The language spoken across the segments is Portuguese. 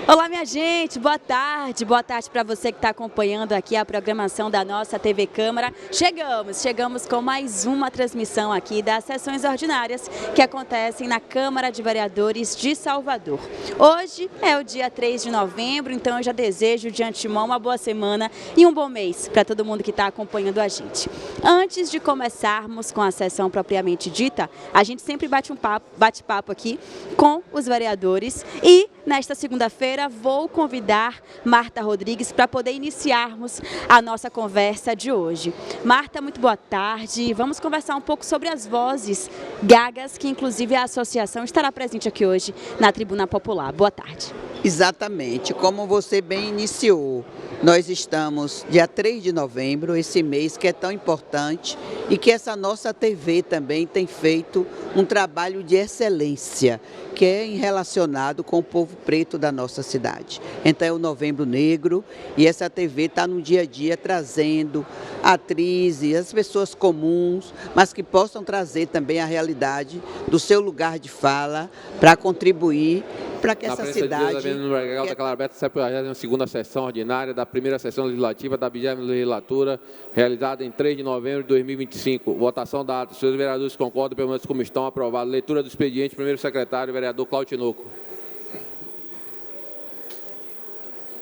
Olá, minha gente, boa tarde para você que está acompanhando aqui a programação da nossa TV Câmara. Chegamos com mais uma transmissão aqui das sessões ordinárias que acontecem na Câmara de Vereadores de Salvador. Hoje é o dia 3 de novembro, então eu já desejo de antemão uma boa semana e um bom mês para todo mundo que está acompanhando a gente. Antes de começarmos com a sessão propriamente dita, a gente sempre bate papo aqui com os vereadores e nesta segunda-feira vou convidar Marta Rodrigues para poder iniciarmos a nossa conversa de hoje. Marta, muito boa tarde. Vamos conversar um pouco sobre as vozes gagas, que inclusive a associação estará presente aqui hoje na Tribuna Popular. Boa tarde. Exatamente, como você bem iniciou, nós estamos dia 3 de novembro, esse mês que é tão importante e que essa nossa TV também tem feito um trabalho de excelência, que é relacionado com o povo preto da nossa cidade. Então é o Novembro Negro e essa TV está no dia a dia trazendo atrizes, as pessoas comuns, mas que possam trazer também a realidade do seu lugar de fala para contribuir para que essa cidade... Na segunda sessão ordinária da primeira sessão legislativa da 20ª legislatura, realizada em 3 de novembro de 2025. Votação da ata. Senhores vereadores concordam, permanecem como estão, aprovado. Leitura do expediente, primeiro secretário, vereador Cláudio Tinoco.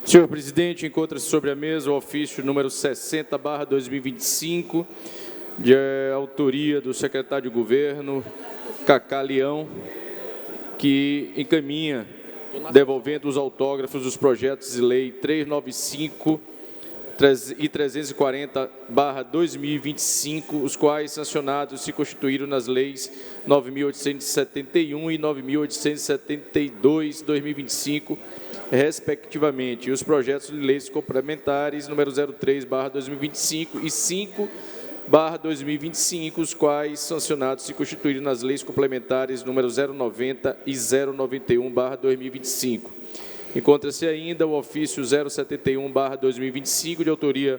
Senhor presidente, encontra-se sobre a mesa o ofício número 60/2025, de autoria do secretário de Governo, Cacá Leão, que encaminha, devolvendo os autógrafos dos projetos de lei 395 e 340/2025, os quais sancionados se constituíram nas leis 9.871 e 9.872/2025, respectivamente, e os projetos de leis complementares número 03/2025 e 5/2025, os quais sancionados se constituíram nas leis complementares número 090 e 091/2025. Encontra-se ainda o ofício 071/2025, de autoria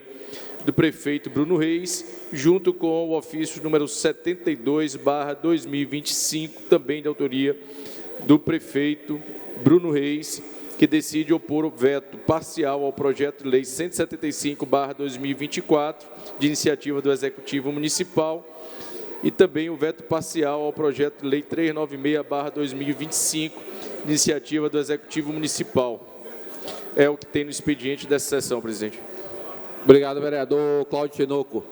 do prefeito Bruno Reis, junto com o ofício número 72/2025, também de autoria do prefeito Bruno Reis, que decide opor o veto parcial ao projeto de lei 175/2024, de iniciativa do Executivo Municipal, e também o veto parcial ao projeto de lei 396/2025, de iniciativa do Executivo Municipal. É o que tem no expediente dessa sessão, presidente. Obrigado, vereador Cláudio Tinoco.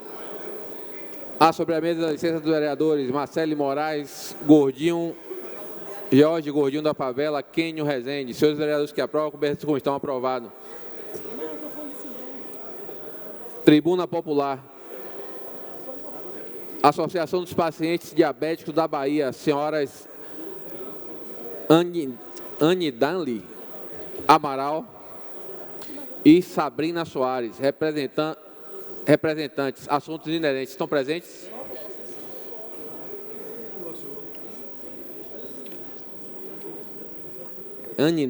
Há sobre a mesa a licença dos vereadores Marcelo Moraes, Gordinho, Jorge Gordinho da Favela, Quênio Rezende. Senhores vereadores que aprovam, conversa como estão aprovados. Tribuna Popular. Associação dos Pacientes Diabéticos da Bahia, senhoras Anne Danley Amaral e Sabrina Soares, representantes, assuntos inerentes, estão presentes? Anne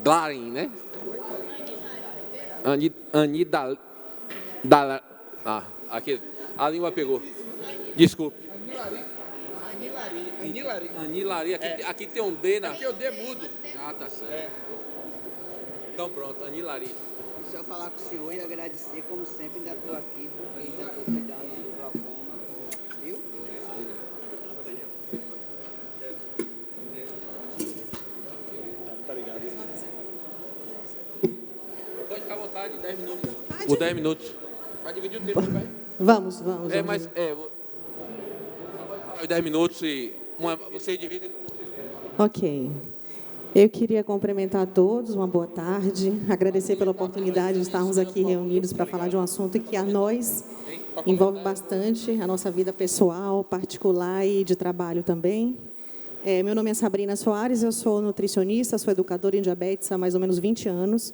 Dlarin, né? Anne aqui, a língua pegou. Desculpe. Anilari, aqui tem um D na... Aqui é o D mudo. Ah, tá certo. Então pronto, Anilari. Só falar com o senhor e agradecer, como sempre, ainda estou aqui, porque ainda estou cuidando do glaucoma. Viu? Pode ficar à vontade, 10 minutos. Por 10 minutos. Vai dividir o tempo, vai? Vamos. Mas 10 minutos e você divide. Ok. Eu queria cumprimentar a todos, uma boa tarde, agradecer pela oportunidade de estarmos aqui reunidos para falar de um assunto que a nós envolve bastante, a nossa vida pessoal, particular e de trabalho também. Meu nome é Sabrina Soares, eu sou nutricionista, sou educadora em diabetes há mais ou menos 20 anos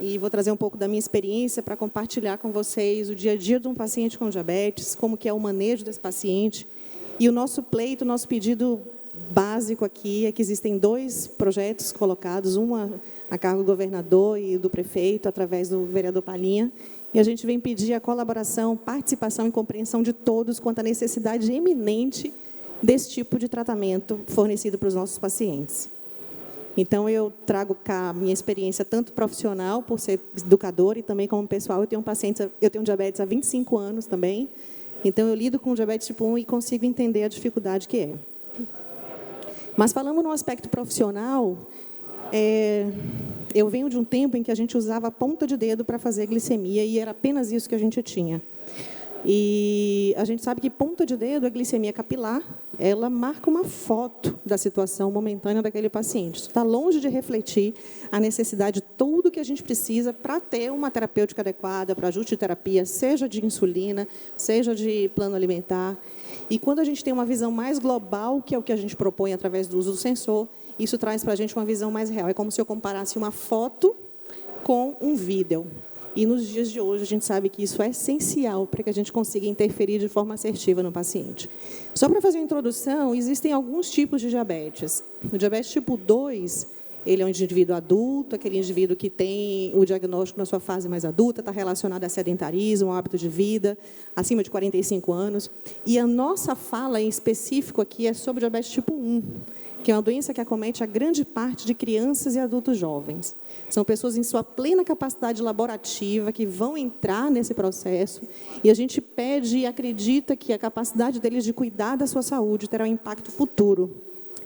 e vou trazer um pouco da minha experiência para compartilhar com vocês o dia a dia de um paciente com diabetes, como que é o manejo desse paciente. E o nosso pleito, o nosso pedido básico aqui é que existem 2 projetos colocados, uma a cargo do governador e do prefeito, através do vereador Palhinha, e a gente vem pedir a colaboração, participação e compreensão de todos quanto à necessidade eminente desse tipo de tratamento fornecido para os nossos pacientes. Então, eu trago cá a minha experiência, tanto profissional, por ser educadora, e também como pessoal. Eu tenho diabetes há 25 anos também, então eu lido com diabetes tipo 1 e consigo entender a dificuldade que é. Mas, falando no aspecto profissional, eu venho de um tempo em que a gente usava a ponta de dedo para fazer glicemia, e era apenas isso que a gente tinha. E a gente sabe que ponta de dedo, a glicemia capilar, ela marca uma foto da situação momentânea daquele paciente. Isso está longe de refletir a necessidade de tudo que a gente precisa para ter uma terapêutica adequada, para ajuste de terapia, seja de insulina, seja de plano alimentar. E quando a gente tem uma visão mais global, que é o que a gente propõe através do uso do sensor, isso traz para a gente uma visão mais real. É como se eu comparasse uma foto com um vídeo. E nos dias de hoje, a gente sabe que isso é essencial para que a gente consiga interferir de forma assertiva no paciente. Só para fazer uma introdução, existem alguns tipos de diabetes. O diabetes tipo 2, ele é um indivíduo adulto, aquele indivíduo que tem o diagnóstico na sua fase mais adulta, está relacionado a sedentarismo, a hábito de vida, acima de 45 anos. E a nossa fala em específico aqui é sobre o diabetes tipo 1, que é uma doença que acomete a grande parte de crianças e adultos jovens. São pessoas em sua plena capacidade laborativa que vão entrar nesse processo, e a gente pede e acredita que a capacidade deles de cuidar da sua saúde terá um impacto futuro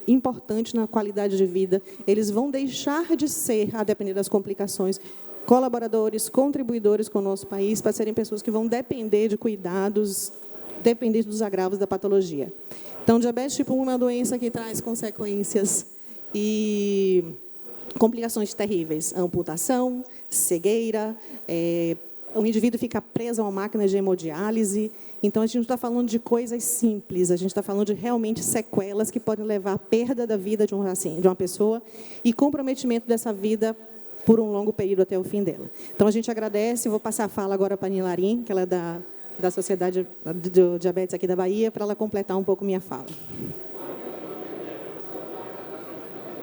importante na qualidade de vida. Eles vão deixar de ser, a depender das complicações, colaboradores, contribuidores com o nosso país, para serem pessoas que vão depender de cuidados, depender dos agravos da patologia. Então, diabetes tipo 1 é uma doença que traz consequências e complicações terríveis: amputação, cegueira, o indivíduo fica preso a uma máquina de hemodiálise. Então, a gente não está falando de coisas simples, a gente está falando de realmente sequelas que podem levar à perda da vida de uma pessoa e comprometimento dessa vida por um longo período até o fim dela. Então, a gente agradece. Vou passar a fala agora para a Nilarim, que ela é da Sociedade do Diabetes aqui da Bahia, para ela completar um pouco minha fala.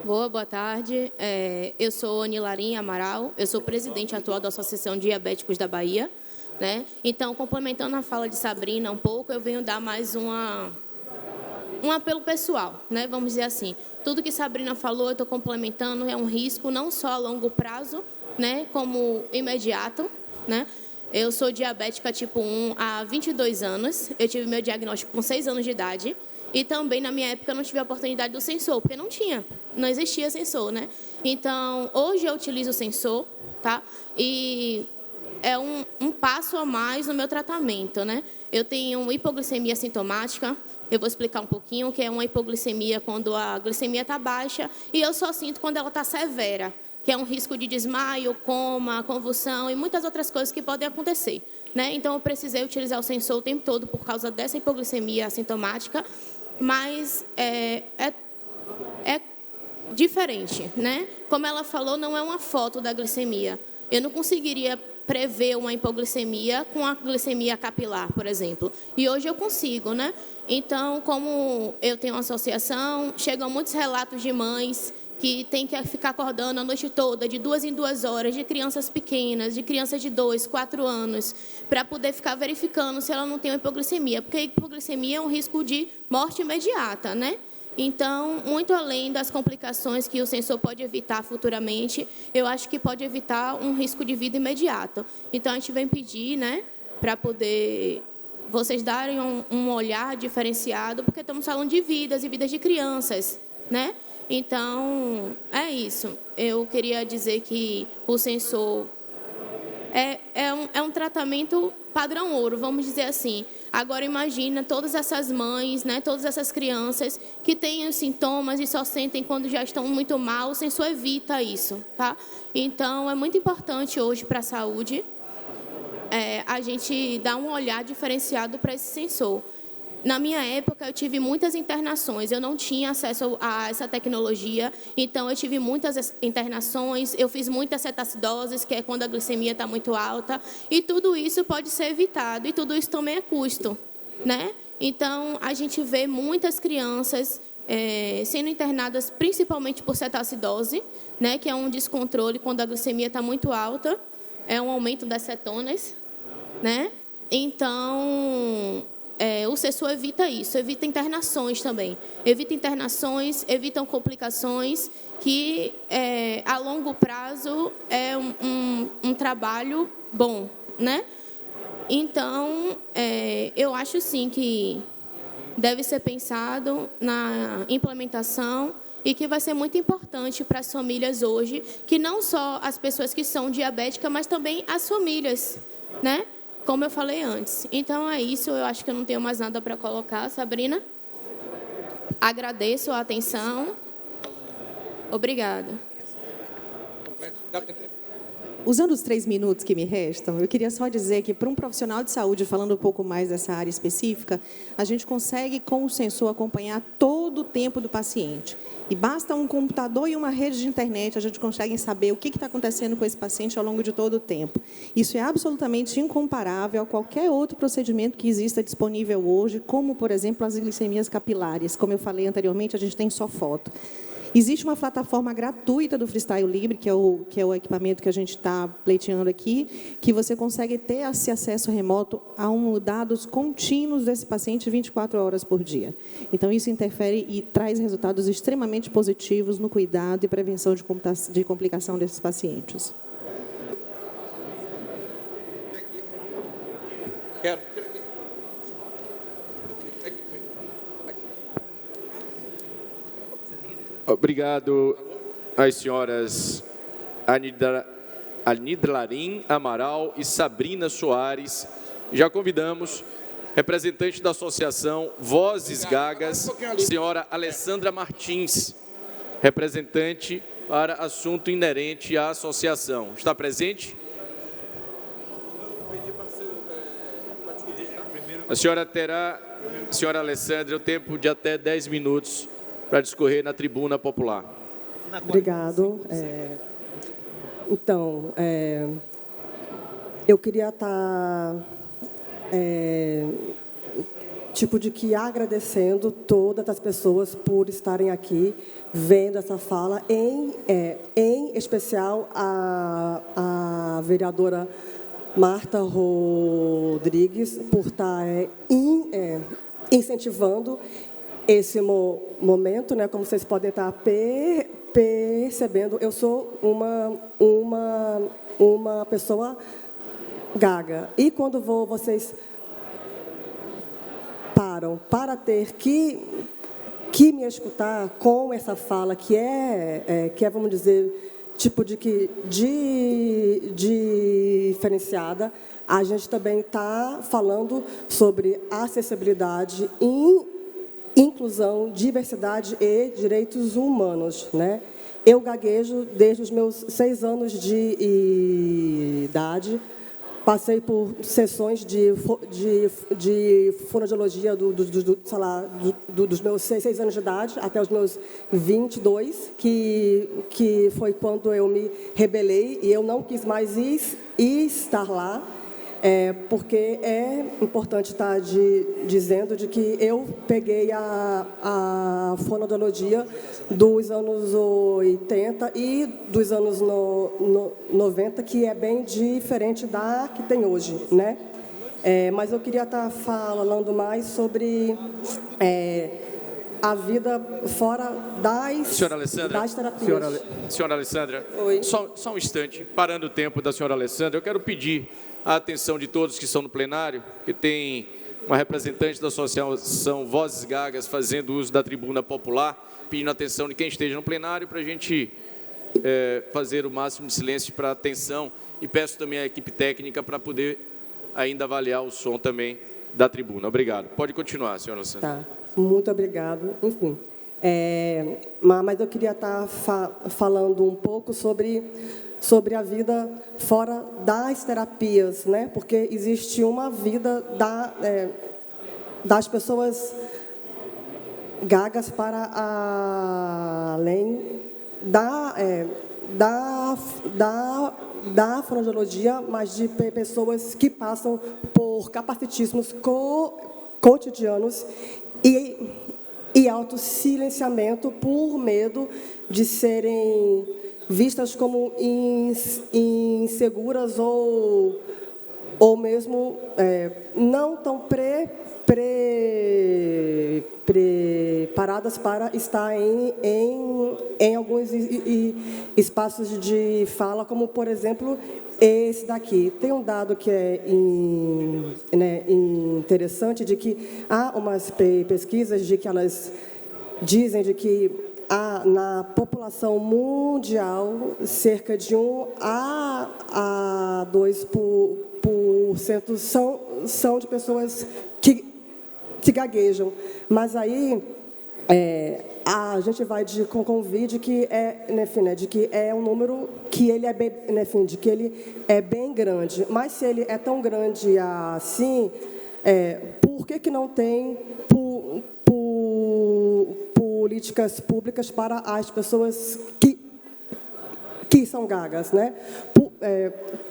Boa tarde. Eu sou Nilarim Amaral, eu sou presidente atual da Associação de Diabéticos da Bahia, né? Então, complementando a fala de Sabrina um pouco, eu venho dar mais um apelo pessoal, né? Vamos dizer assim. Tudo que Sabrina falou, eu estou complementando, é um risco não só a longo prazo, né, como imediato, né? Eu sou diabética tipo 1 há 22 anos, eu tive meu diagnóstico com 6 anos de idade, e também, na minha época, eu não tive a oportunidade do sensor, porque não existia sensor, né? Então, hoje eu utilizo o sensor, tá? E é um passo a mais no meu tratamento, né? Eu tenho hipoglicemia sintomática, eu vou explicar um pouquinho, que é uma hipoglicemia quando a glicemia está baixa, e eu só sinto quando ela está severa, que é um risco de desmaio, coma, convulsão e muitas outras coisas que podem acontecer, né? Então, eu precisei utilizar o sensor o tempo todo por causa dessa hipoglicemia sintomática, mas é diferente, né? Como ela falou, não é uma foto da glicemia. Eu não conseguiria prever uma hipoglicemia com a glicemia capilar, por exemplo. E hoje eu consigo, né? Então, como eu tenho uma associação, chegam muitos relatos de mães que tem que ficar acordando a noite toda, de 2 em 2 horas, de crianças pequenas, de crianças de 2, 4 anos, para poder ficar verificando se ela não tem uma hipoglicemia, porque a hipoglicemia é um risco de morte imediata, né? Então, muito além das complicações que o sensor pode evitar futuramente, eu acho que pode evitar um risco de vida imediato. Então, a gente vem pedir, né, para poder vocês darem um olhar diferenciado, porque estamos falando de vidas e vidas de crianças, né? Então, é isso. Eu queria dizer que o sensor é um tratamento padrão ouro, vamos dizer assim. Agora, imagina todas essas mães, né, todas essas crianças que têm os sintomas e só sentem quando já estão muito mal. O sensor evita isso, tá? Então, é muito importante hoje para a saúde a gente dar um olhar diferenciado para esse sensor. Na minha época, eu tive muitas internações, eu não tinha acesso a essa tecnologia, então eu tive muitas internações, eu fiz muitas cetacidoses, que é quando a glicemia está muito alta, e tudo isso pode ser evitado, e tudo isso também é custo, né? Então, a gente vê muitas crianças sendo internadas principalmente por cetacidose, né, que é um descontrole quando a glicemia está muito alta, é um aumento das cetonas, né? Então, o CESU evita isso, evita internações também. Evita internações, evitam complicações, que a longo prazo é um trabalho bom, né? Então, eu acho sim que deve ser pensado na implementação e que vai ser muito importante para as famílias hoje, que não só as pessoas que são diabéticas, mas também as famílias, né? Como eu falei antes. Então, é isso. Eu acho que eu não tenho mais nada para colocar. Sabrina? Agradeço a atenção. Obrigada. Usando os 3 minutos que me restam, eu queria só dizer que, para um profissional de saúde, falando um pouco mais dessa área específica, a gente consegue, com o sensor, acompanhar todo o tempo do paciente. E basta um computador e uma rede de internet, a gente consegue saber o que está acontecendo com esse paciente ao longo de todo o tempo. Isso é absolutamente incomparável a qualquer outro procedimento que exista disponível hoje, como, por exemplo, as glicemias capilares. Como eu falei anteriormente, a gente tem só foto. Existe uma plataforma gratuita do Freestyle Libre, que é o equipamento que a gente está pleiteando aqui, que você consegue ter esse acesso remoto a dados contínuos desse paciente 24 horas por dia. Então, isso interfere e traz resultados extremamente positivos no cuidado e prevenção de complicação desses pacientes. Obrigado às senhoras Anidlarim Amaral e Sabrina Soares. Já convidamos representante da Associação Vozes Gagas, senhora Alessandra Martins, representante para assunto inerente à associação. Está presente? A senhora terá, senhora Alessandra, o tempo de até 10 minutos para discorrer na tribuna popular. Obrigado. Então, eu queria estar, agradecendo todas as pessoas por estarem aqui, vendo essa fala, em especial a vereadora Marta Rodrigues, por estar incentivando esse momento, né? Como vocês podem estar percebendo, eu sou uma pessoa gaga. E quando vocês param para ter que me escutar com essa fala que vamos dizer, diferenciada, a gente também está falando sobre acessibilidade e inclusão, diversidade e direitos humanos, né? Eu gaguejo desde os meus 6 anos de idade. Passei por sessões de fonoaudiologia dos meus 6 anos de idade até os meus 22, que foi quando eu me rebelei e eu não quis mais estar lá. Porque é importante estar dizendo de que eu peguei a fonoaudiologia dos anos 80 e dos anos 90, que é bem diferente da que tem hoje, né? Mas eu queria estar falando mais sobre a vida fora das terapias. Senhora Alessandra, Oi. Só um instante, parando o tempo da senhora Alessandra, eu quero pedir a atenção de todos que estão no plenário, que tem uma representante da Associação Vozes Gagas fazendo uso da tribuna popular, pedindo a atenção de quem esteja no plenário para a gente fazer o máximo de silêncio para atenção, e peço também à equipe técnica para poder ainda avaliar o som também da tribuna. Obrigado. Pode continuar, senhora Alessandra. Tá, muito obrigado. Enfim, mas eu queria estar falando um pouco sobre a vida fora das terapias, né? Porque existe uma vida das pessoas gagas para além da fonoaudiologia, mas de pessoas que passam por capacitismos cotidianos e autossilenciamento por medo de serem vistas como inseguras ou ou mesmo não tão preparadas para estar em alguns espaços de fala, como, por exemplo, esse daqui. Tem um dado que é interessante, de que há umas pesquisas de que elas dizem de que na população mundial, cerca de 1 a 2% são de pessoas que gaguejam. Mas aí a gente vai de convite que de que é um número que ele é bem, de que ele é bem grande. Mas se ele é tão grande assim, por que não tem políticas públicas para as pessoas que são gagas, né?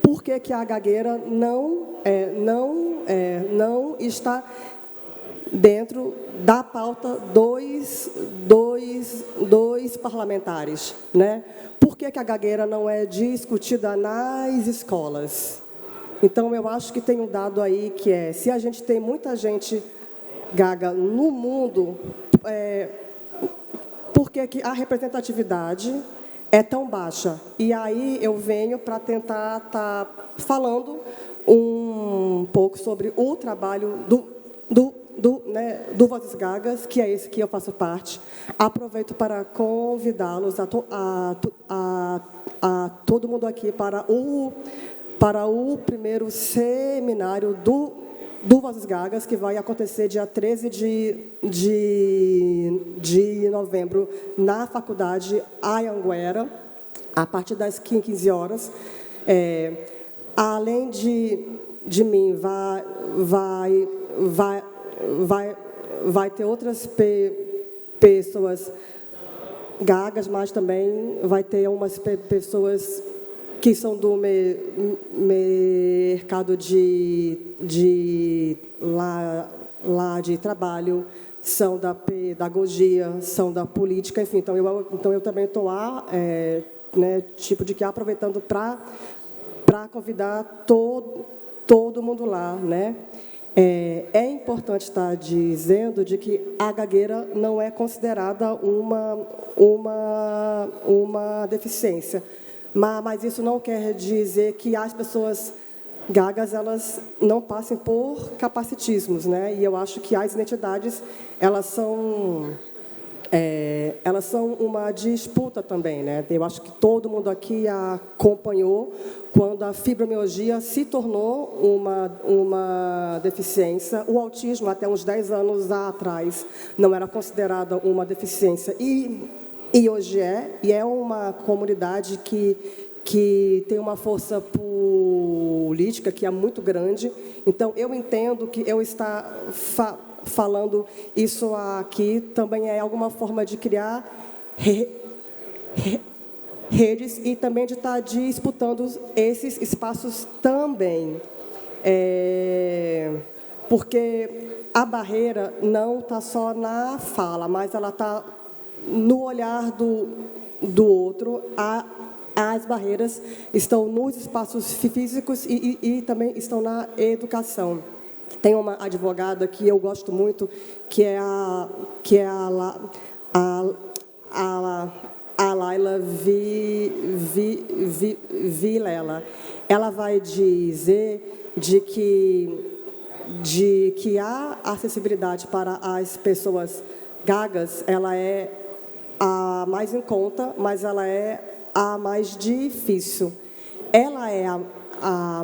Por que a gagueira não está dentro da pauta dos parlamentares, né? Por que a gagueira não é discutida nas escolas? Então, eu acho que tem um dado aí que se a gente tem muita gente gaga no mundo, por que a representatividade é tão baixa? E aí eu venho para tentar estar falando um pouco sobre o trabalho do Vozes Gagas, que é esse que eu faço parte. Aproveito para convidá-los a todo mundo aqui para o primeiro seminário do Vozes Gagas, que vai acontecer dia 13 de novembro na Faculdade Anhanguera, a partir das 15 horas. Além de mim, vai ter outras pessoas gagas, mas também vai ter umas pessoas que são do mercado de trabalho, são da pedagogia, são da política, enfim. Então eu também estou lá, tipo de que aproveitando para convidar todo mundo lá, né? É importante estar dizendo de que a gagueira não é considerada uma deficiência. Mas isso não quer dizer que as pessoas gagas elas não passem por capacitismos, né? E eu acho que as identidades elas são uma disputa também, né? Eu acho que todo mundo aqui acompanhou quando a fibromialgia se tornou uma deficiência. O autismo, até uns 10 anos atrás, não era considerada uma deficiência. E hoje e é uma comunidade que tem uma força política que é muito grande. Então, eu entendo que eu estar falando isso aqui também é alguma forma de criar redes e também de estar disputando esses espaços também. Porque a barreira não está só na fala, mas ela está no olhar do outro. As barreiras estão nos espaços físicos e também estão na educação. Tem uma advogada que eu gosto muito, que é a Laila Vilela. Ela vai dizer de que a acessibilidade para as pessoas gagas, ela é a mais em conta, mas ela é a mais difícil. Ela é a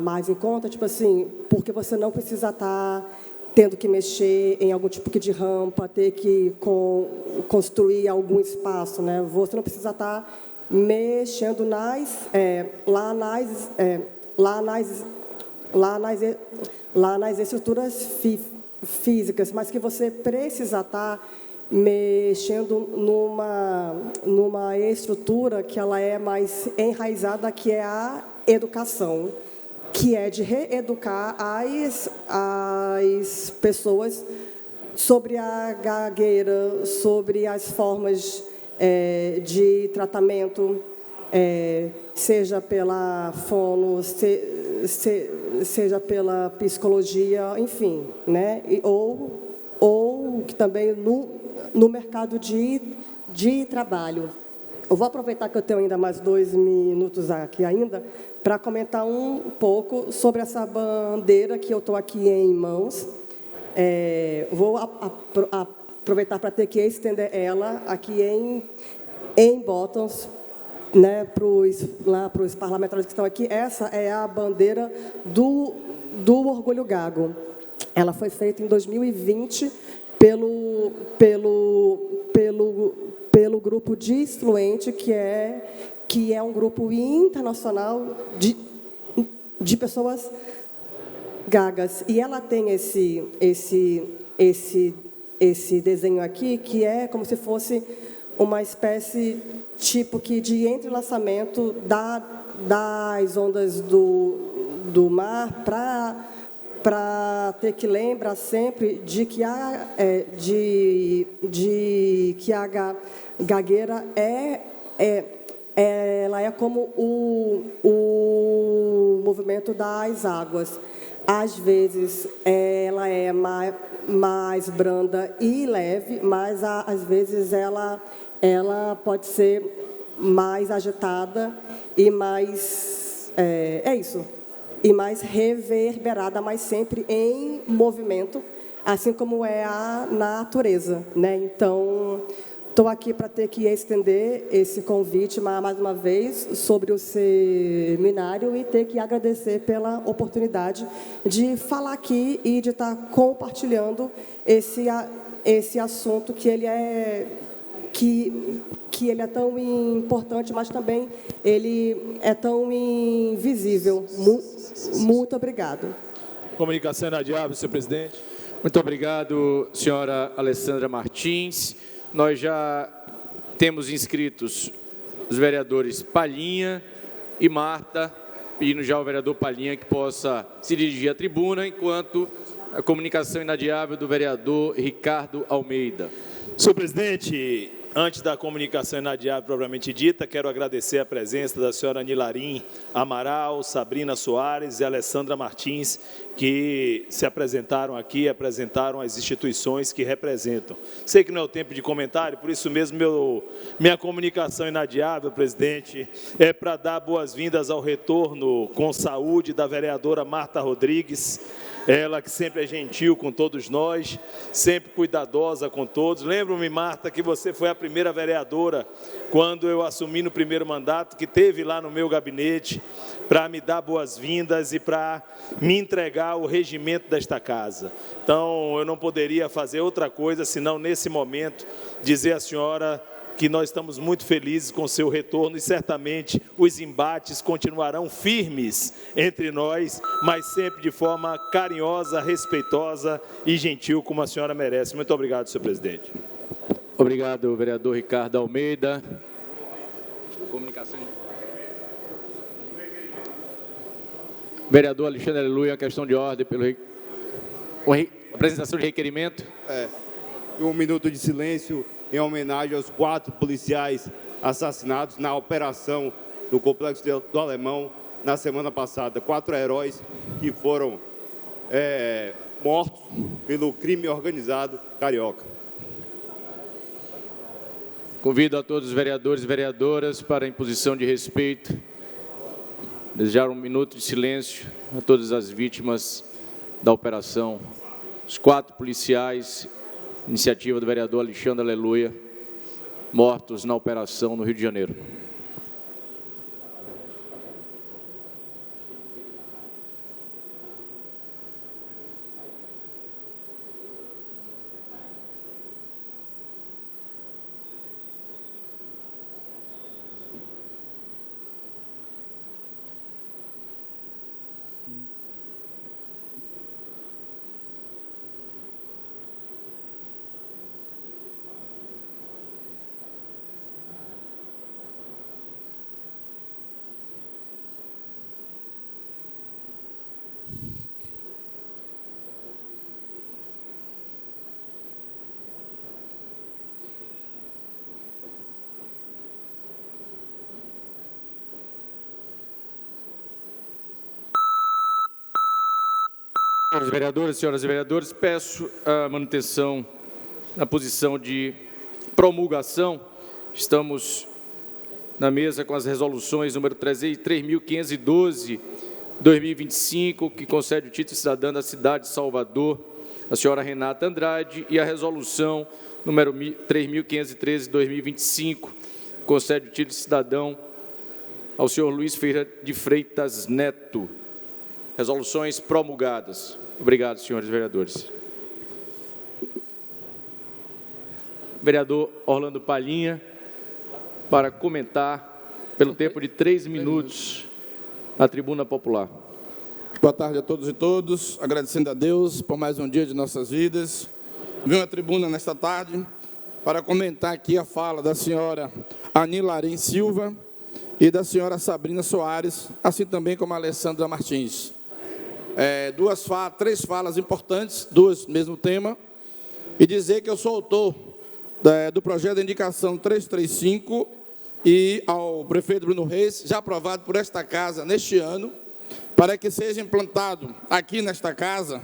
mais em conta, tipo assim, porque você não precisa estar tendo que mexer em algum tipo de rampa, ter que construir algum espaço, né? Você não precisa estar mexendo lá nas estruturas físicas, mas que você precisa estar mexendo numa estrutura que ela é mais enraizada, que é a educação, que é de reeducar as pessoas sobre a gagueira, sobre as formas de tratamento, seja pela fono, seja pela psicologia, enfim, né? Ou que também no mercado de trabalho. Eu vou aproveitar que eu tenho ainda mais 2 minutos aqui ainda para comentar um pouco sobre essa bandeira que eu estou aqui em mãos. Vou aproveitar para ter que estender ela aqui em botões, né, para os parlamentares que estão aqui. Essa é a bandeira do Orgulho Gago. Ela foi feita em 2020 pelo grupo Disfluente, que é um grupo internacional de pessoas gagas. E ela tem esse desenho aqui, que é como se fosse uma espécie tipo que de entrelaçamento das ondas do mar para ter que lembrar sempre de que a gagueira ela é como o movimento das águas. Às vezes ela é mais branda e leve, mas às vezes ela pode ser mais agitada e mais e mais reverberada, mas sempre em movimento, assim como é a natureza, né? Então, estou aqui para ter que estender esse convite mais uma vez sobre o seminário e ter que agradecer pela oportunidade de falar aqui e de estar compartilhando esse assunto que ele é tão importante, mas também ele é tão invisível. Muito obrigado. Comunicação inadiável, senhor presidente. Muito obrigado, senhora Alessandra Martins. Nós já temos inscritos os vereadores Palhinha e Marta, pedindo já ao vereador Palhinha que possa se dirigir à tribuna, enquanto a comunicação inadiável do vereador Ricardo Almeida. Senhor presidente, antes da comunicação inadiável propriamente dita, quero agradecer a presença da senhora Nilarim Amaral, Sabrina Soares e Alessandra Martins, que se apresentaram aqui, apresentaram as instituições que representam. Sei que não é o tempo de comentário, por isso mesmo minha comunicação inadiável, presidente, é para dar boas-vindas ao retorno com saúde da vereadora Marta Rodrigues, ela que sempre é gentil com todos nós, sempre cuidadosa com todos. Lembro-me, Marta, que você foi a primeira vereadora, quando eu assumi no primeiro mandato, que esteve lá no meu gabinete para me dar boas-vindas e para me entregar o regimento desta casa. Então, eu não poderia fazer outra coisa, senão, nesse momento, dizer à senhora que nós estamos muito felizes com o seu retorno e certamente os embates continuarão firmes entre nós, mas sempre de forma carinhosa, respeitosa e gentil, como a senhora merece. Muito obrigado, senhor presidente. Obrigado, vereador Ricardo Almeida. Comunicação. Vereador Alexandre Aleluia, questão de ordem pela apresentação de requerimento. 1 minuto de silêncio em homenagem aos 4 policiais assassinados na operação do Complexo do Alemão na semana passada. 4 heróis que foram mortos pelo crime organizado carioca. Convido a todos os vereadores e vereadoras para a imposição de respeito. Desejar 1 minuto de silêncio a todas as vítimas da operação. Os 4 policiais, iniciativa do vereador Alexandre Aleluia, mortos na operação no Rio de Janeiro. Senhores vereadores, senhoras e vereadores, peço a manutenção na posição de promulgação. Estamos na mesa com as resoluções número 3.512, 2025, que concede o título de cidadã da cidade de Salvador, a senhora Renata Andrade, e a resolução número 3.513, 2025, que concede o título de cidadão ao senhor Luiz Ferreira de Freitas Neto. Resoluções promulgadas. Obrigado, senhores vereadores. Vereador Orlando Palhinha, para comentar, pelo tempo de 3 minutos, a tribuna popular. Boa tarde a todos e todas, agradecendo a Deus por mais um dia de nossas vidas. Vim à tribuna nesta tarde para comentar aqui a fala da senhora Anilarim Silva e da senhora Sabrina Soares, assim também como a Alessandra Martins. Três falas importantes, duas mesmo tema, e dizer que eu sou autor do projeto de indicação 335 e ao prefeito Bruno Reis, já aprovado por esta casa neste ano, para que seja implantado aqui nesta casa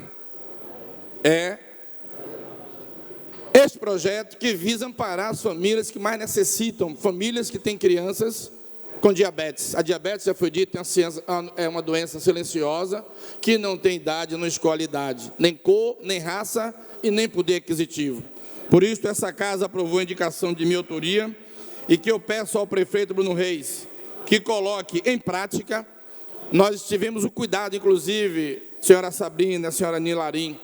este projeto que visa amparar as famílias que mais necessitam, famílias que têm crianças com diabetes. A diabetes, já foi dito, é uma doença silenciosa, que não tem idade, não escolhe idade, nem cor, nem raça e nem poder aquisitivo. Por isso, essa casa aprovou a indicação de minha autoria e que eu peço ao prefeito Bruno Reis que coloque em prática. Nós tivemos o cuidado, inclusive, senhora Sabrina, senhora Nilarim,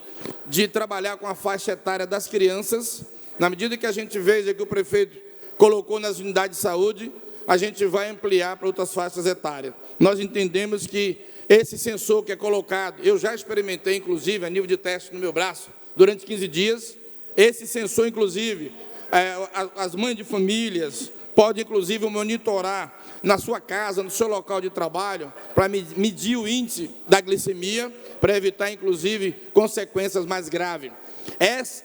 de trabalhar com a faixa etária das crianças. Na medida que a gente veja que o prefeito colocou nas unidades de saúde, a gente vai ampliar para outras faixas etárias. Nós entendemos que esse sensor que é colocado, eu já experimentei, inclusive, a nível de teste no meu braço, durante 15 dias. Esse sensor, inclusive, as mães de famílias podem, inclusive, monitorar na sua casa, no seu local de trabalho, para medir o índice da glicemia, para evitar, inclusive, consequências mais graves.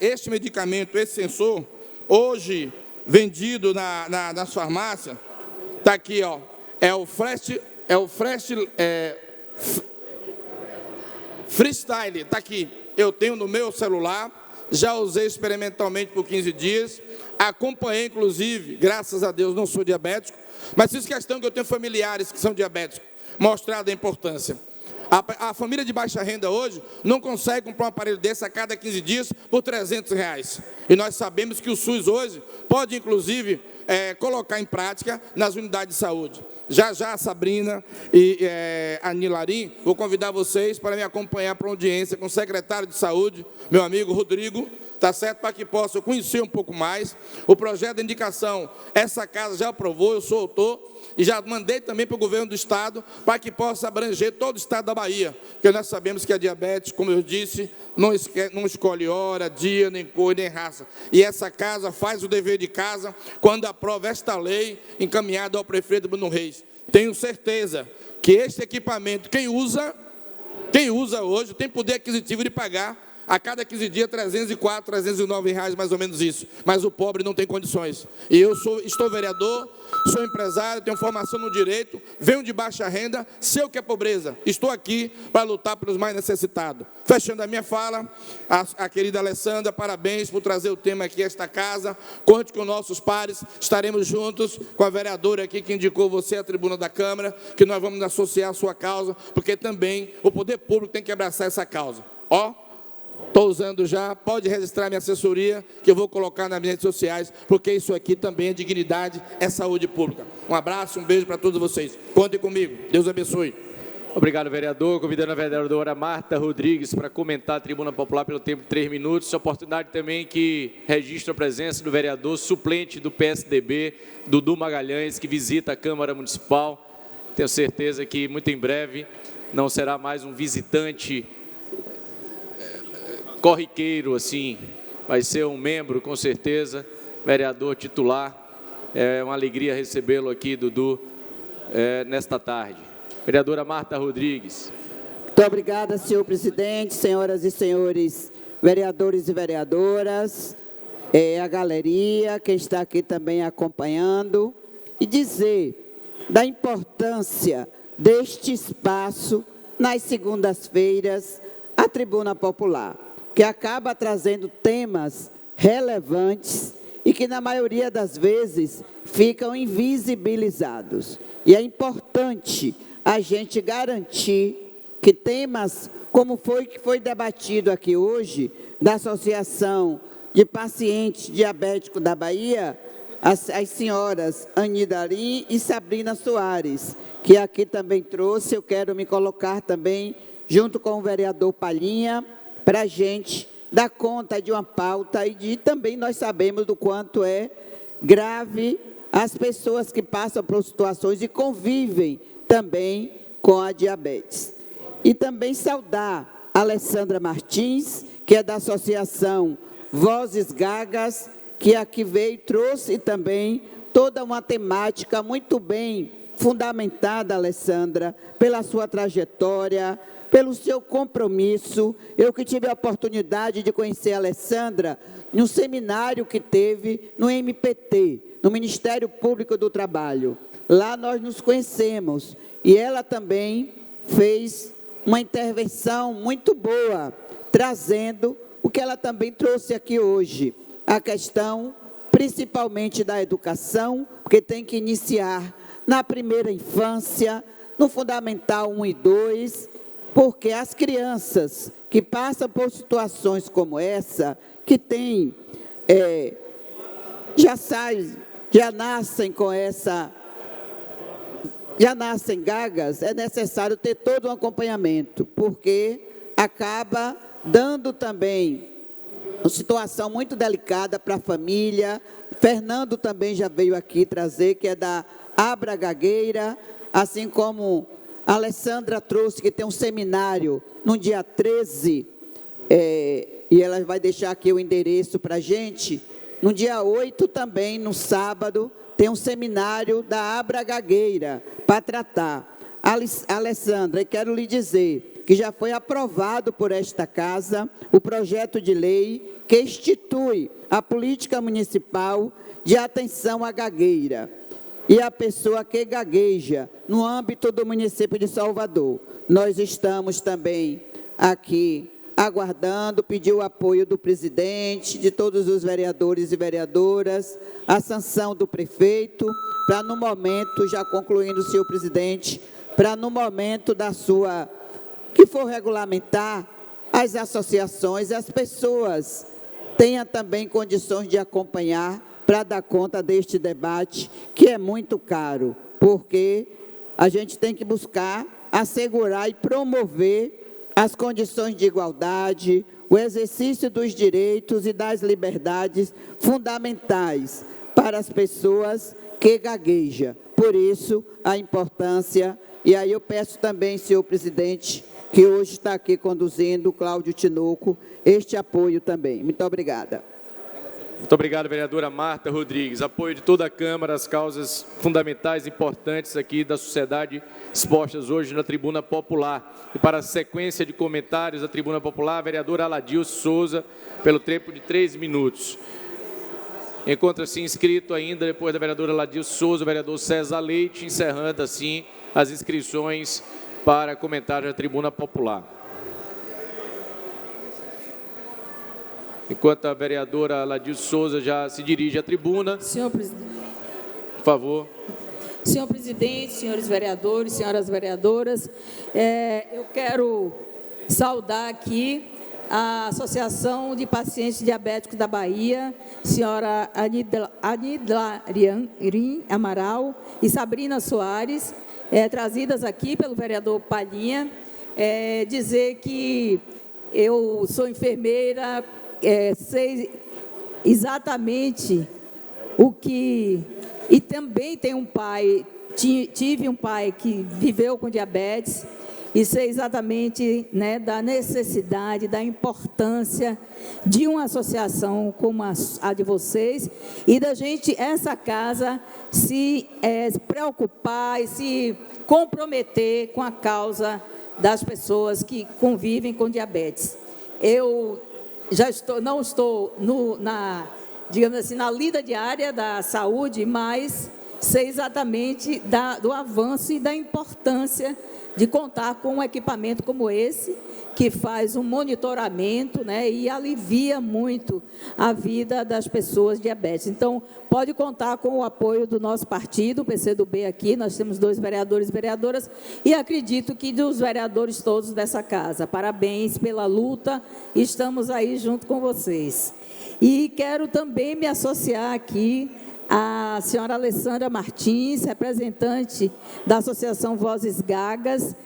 Este medicamento, esse sensor, hoje vendido nas farmácias, está aqui, ó, Freestyle, está aqui. Eu tenho no meu celular, já usei experimentalmente por 15 dias, acompanhei, inclusive, graças a Deus, não sou diabético, mas fiz questão que eu tenho familiares que são diabéticos, mostrada a importância. A família de baixa renda hoje não consegue comprar um aparelho desse a cada 15 dias por R$300. E nós sabemos que o SUS hoje pode, inclusive, colocar em prática nas unidades de saúde. Já a Sabrina e a Nilarim, vou convidar vocês para me acompanhar para uma audiência com o secretário de saúde, meu amigo Rodrigo, tá certo? Para que possa conhecer um pouco mais. O projeto de indicação, essa casa já aprovou, eu sou autor, e já mandei também para o governo do estado, para que possa abranger todo o estado da Bahia, porque nós sabemos que a diabetes, como eu disse, não escolhe hora, dia, nem cor, nem raça. E essa casa faz o dever de casa quando aprova esta lei encaminhada ao prefeito Bruno Reis. Tenho certeza que este equipamento, quem usa hoje, tem poder aquisitivo de pagar a cada 15 dias, R$304, R$309, mais ou menos isso. Mas o pobre não tem condições. E eu estou vereador, sou empresário, tenho formação no direito, venho de baixa renda, sei o que é pobreza. Estou aqui para lutar pelos mais necessitados. Fechando a minha fala, a querida Alessandra, parabéns por trazer o tema aqui a esta casa. Conte com nossos pares, estaremos juntos com a vereadora aqui que indicou você à tribuna da Câmara, que nós vamos associar a sua causa, porque também o poder público tem que abraçar essa causa. Estou usando já, pode registrar minha assessoria, que eu vou colocar nas minhas redes sociais, porque isso aqui também é dignidade, é saúde pública. Um abraço, um beijo para todos vocês. Contem comigo. Deus abençoe. Obrigado, vereador. Convidando a vereadora Marta Rodrigues para comentar a tribuna popular pelo tempo de 3 minutos. Essa oportunidade também que registra a presença do vereador suplente do PSDB, Dudu Magalhães, que visita a Câmara Municipal. Tenho certeza que muito em breve não será mais um visitante corriqueiro, assim, vai ser um membro, com certeza, vereador titular. É uma alegria recebê-lo aqui, Dudu, nesta tarde. Vereadora Marta Rodrigues. Muito obrigada, senhor presidente, senhoras e senhores vereadores e vereadoras, a galeria, quem está aqui também acompanhando, e dizer da importância deste espaço nas segundas-feiras, a Tribuna Popular, que acaba trazendo temas relevantes e que, na maioria das vezes, ficam invisibilizados. E é importante a gente garantir que temas como que foi debatido aqui hoje, da Associação de Pacientes Diabéticos da Bahia, as senhoras Anilarim e Sabrina Soares, que aqui também trouxe, eu quero me colocar também, junto com o vereador Palhinha, para a gente dar conta de uma pauta e também nós sabemos do quanto é grave as pessoas que passam por situações e convivem também com a diabetes. E também saudar a Alessandra Martins, que é da Associação Vozes Gagas, que aqui veio e trouxe também toda uma temática muito bem fundamentada, Alessandra, pela sua trajetória, pelo seu compromisso. Eu que tive a oportunidade de conhecer a Alessandra num seminário que teve no MPT, no Ministério Público do Trabalho. Lá nós nos conhecemos e ela também fez uma intervenção muito boa, trazendo o que ela também trouxe aqui hoje, a questão principalmente da educação, porque tem que iniciar na primeira infância, no Fundamental 1 e 2, porque as crianças que passam por situações como essa, que têm, já nascem com essa, já nascem gagas, é necessário ter todo um acompanhamento, porque acaba dando também uma situação muito delicada para a família. Fernando também já veio aqui trazer, que é da Abra Gagueira, assim como a Alessandra trouxe, que tem um seminário no dia 13, e ela vai deixar aqui o endereço para a gente. No dia 8 também, no sábado, tem um seminário da Abra Gagueira para tratar. Alessandra, eu quero lhe dizer que já foi aprovado por esta casa o projeto de lei que institui a política municipal de atenção à gagueira e a pessoa que gagueja no âmbito do município de Salvador. Nós estamos também aqui aguardando, pedir o apoio do presidente, de todos os vereadores e vereadoras, a sanção do prefeito, para no momento, já concluindo, senhor presidente, para no momento da sua, que for regulamentar, as associações e as pessoas tenham também condições de acompanhar para dar conta deste debate, que é muito caro, porque a gente tem que buscar assegurar e promover as condições de igualdade, o exercício dos direitos e das liberdades fundamentais para as pessoas que gaguejam. Por isso, a importância, e aí eu peço também, senhor presidente, que hoje está aqui conduzindo, Cláudio Tinoco, este apoio também. Muito obrigada. Muito obrigado, vereadora Marta Rodrigues. Apoio de toda a Câmara às causas fundamentais, importantes aqui da sociedade, expostas hoje na Tribuna Popular. E para a sequência de comentários da Tribuna Popular, a vereadora Aladilce Souza, pelo tempo de 3 minutos. Encontra-se inscrito ainda, depois da vereadora Aladilce Souza, o vereador César Leite, encerrando assim as inscrições para comentários da Tribuna Popular. Enquanto a vereadora Aladilce Souza já se dirige à tribuna. Senhor presidente. Por favor. Senhor presidente, senhores vereadores, senhoras vereadoras, eu quero saudar aqui a Associação de Pacientes Diabéticos da Bahia, senhora Anilarim Amaral e Sabrina Soares, trazidas aqui pelo vereador Palhinha, dizer que eu sou enfermeira, sei exatamente o que... E também tenho um pai, tive um pai que viveu com diabetes, e sei exatamente, né, da necessidade, da importância de uma associação como a de vocês, e da gente, essa casa, se preocupar e se comprometer com a causa das pessoas que convivem com diabetes. Eu já não estou digamos assim, na lida diária da saúde, mas sei exatamente do avanço e da importância de contar com um equipamento como esse, que faz um monitoramento, né, e alivia muito a vida das pessoas diabéticas. Então, pode contar com o apoio do nosso partido, o PCdoB aqui, nós temos 2 vereadores e vereadoras, e acredito que dos vereadores todos dessa casa. Parabéns pela luta, estamos aí junto com vocês. E quero também me associar aqui a senhora Alessandra Martins, representante da Associação Vozes Gagas,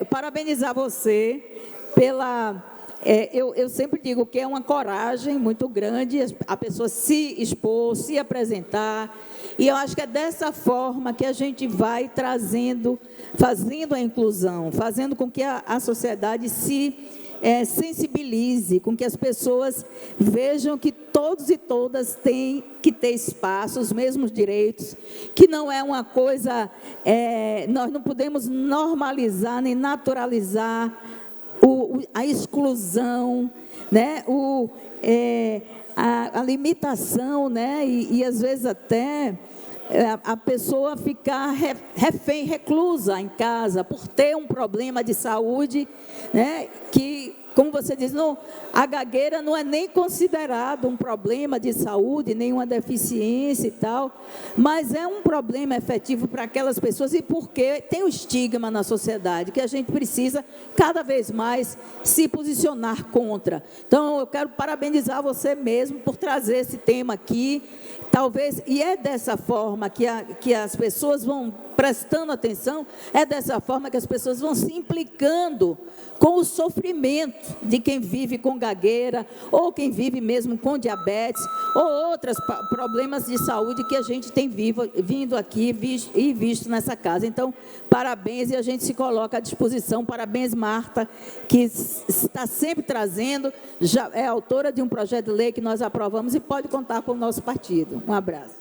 parabenizar você pela... eu sempre digo que é uma coragem muito grande a pessoa se expor, se apresentar, e eu acho que é dessa forma que a gente vai trazendo, fazendo a inclusão, fazendo com que a sociedade se sensibilize, com que as pessoas vejam que todos e todas têm que ter espaço, os mesmos direitos, que não é uma coisa, nós não podemos normalizar nem naturalizar a exclusão, né? A limitação, né? E às vezes até a pessoa ficar refém, reclusa em casa, por ter um problema de saúde, né, que, como você diz, a gagueira não é nem considerado um problema de saúde, nenhuma deficiência e tal, mas é um problema efetivo para aquelas pessoas, e porque tem um estigma na sociedade, que a gente precisa cada vez mais se posicionar contra. Então, eu quero parabenizar você mesmo por trazer esse tema aqui, talvez, e é dessa forma que as pessoas vão prestando atenção, é dessa forma que as pessoas vão se implicando com o sofrimento de quem vive com gagueira, ou quem vive mesmo com diabetes, ou outros problemas de saúde que a gente tem vindo aqui e visto nessa casa. Então, parabéns, e a gente se coloca à disposição. Parabéns, Marta, que está sempre trazendo, já é autora de um projeto de lei que nós aprovamos e pode contar com o nosso partido. Um abraço.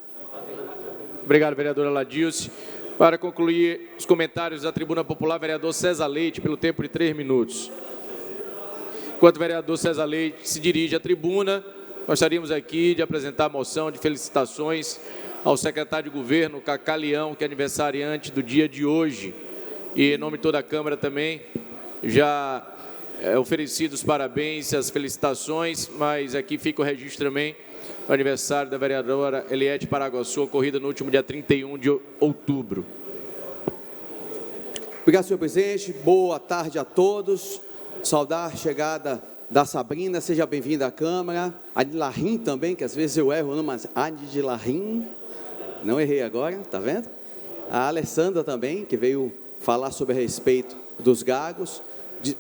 Obrigado, vereadora Ladilce. Para concluir os comentários da tribuna popular, vereador César Leite, pelo tempo de 3 minutos. Enquanto o vereador César Leite se dirige à tribuna, gostaríamos aqui de apresentar a moção de felicitações ao secretário de governo, Cacá Leão, que é aniversariante do dia de hoje. E, em nome de toda a Câmara também, já oferecidos parabéns, as felicitações, mas aqui fica o registro também do aniversário da vereadora Eliette Paraguaçu, ocorrida no último dia 31 de outubro. Obrigado, senhor presidente. Boa tarde a todos. Saudar a chegada da Sabrina, seja bem-vinda à Câmara. A Nilarim também, que às vezes eu erro, mas a Nilarim, não errei agora, tá vendo? A Alessandra também, que veio falar sobre a respeito dos gagos.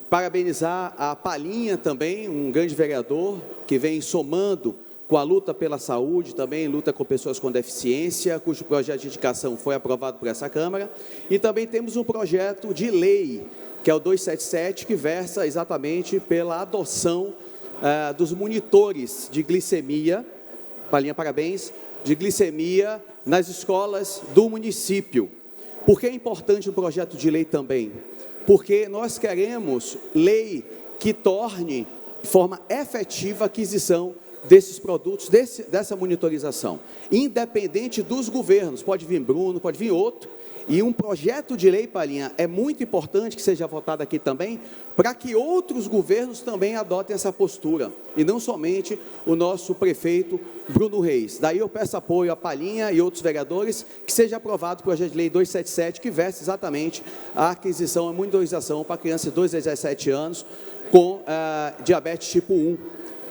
Parabenizar a Palhinha também, um grande vereador, que vem somando com a luta pela saúde, também luta com pessoas com deficiência, cujo projeto de indicação foi aprovado por essa Câmara. E também temos um projeto de lei, que é o 277, que versa exatamente pela adoção dos monitores de glicemia, Palhinha, parabéns, de glicemia nas escolas do município. Por que é importante o projeto de lei também? Porque nós queremos lei que torne de forma efetiva a aquisição desses produtos, dessa monitorização, independente dos governos. Pode vir Bruno, pode vir outro, e um projeto de lei, Palhinha, é muito importante que seja votado aqui também, para que outros governos também adotem essa postura, e não somente o nosso prefeito Bruno Reis. Daí eu peço apoio a Palhinha e outros vereadores, que seja aprovado o projeto de lei 277, que versa exatamente a aquisição e monitorização para crianças de 2 a 17 anos com diabetes tipo 1,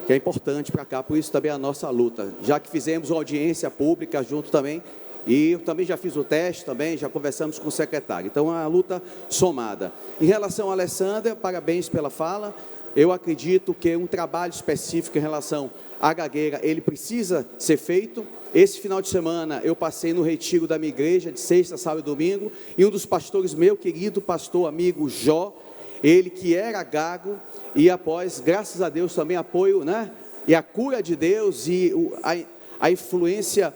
que é importante para cá, por isso também a nossa luta, já que fizemos uma audiência pública junto também, e eu também já fiz o teste também, já conversamos com o secretário, então é uma luta somada. Em relação a Alessandra, parabéns pela fala, eu acredito que um trabalho específico em relação à gagueira, ele precisa ser feito. Esse final de semana eu passei no retiro da minha igreja, de sexta, sábado e domingo, e um dos pastores, meu querido pastor amigo Jó, ele que era gago, e após, graças a Deus, também apoio, né? E a cura de Deus e a influência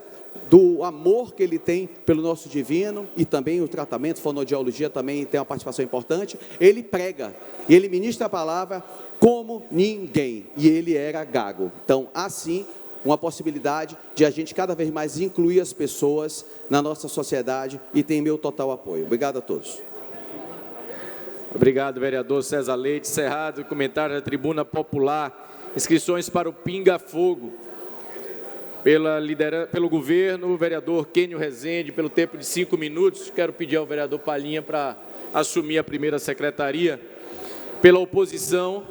do amor que ele tem pelo nosso divino, e também o tratamento, fonoaudiologia também tem uma participação importante. Ele prega, e ele ministra a palavra como ninguém, e ele era gago. Então, assim, uma possibilidade de a gente cada vez mais incluir as pessoas na nossa sociedade e tem meu total apoio. Obrigado a todos. Obrigado, vereador César Leite. Encerrado o comentário da tribuna popular. Inscrições para o Pinga Fogo. Pelo governo, o vereador Quênio Rezende, pelo tempo de 5 minutos. Quero pedir ao vereador Palhinha para assumir a primeira secretaria. Pela oposição,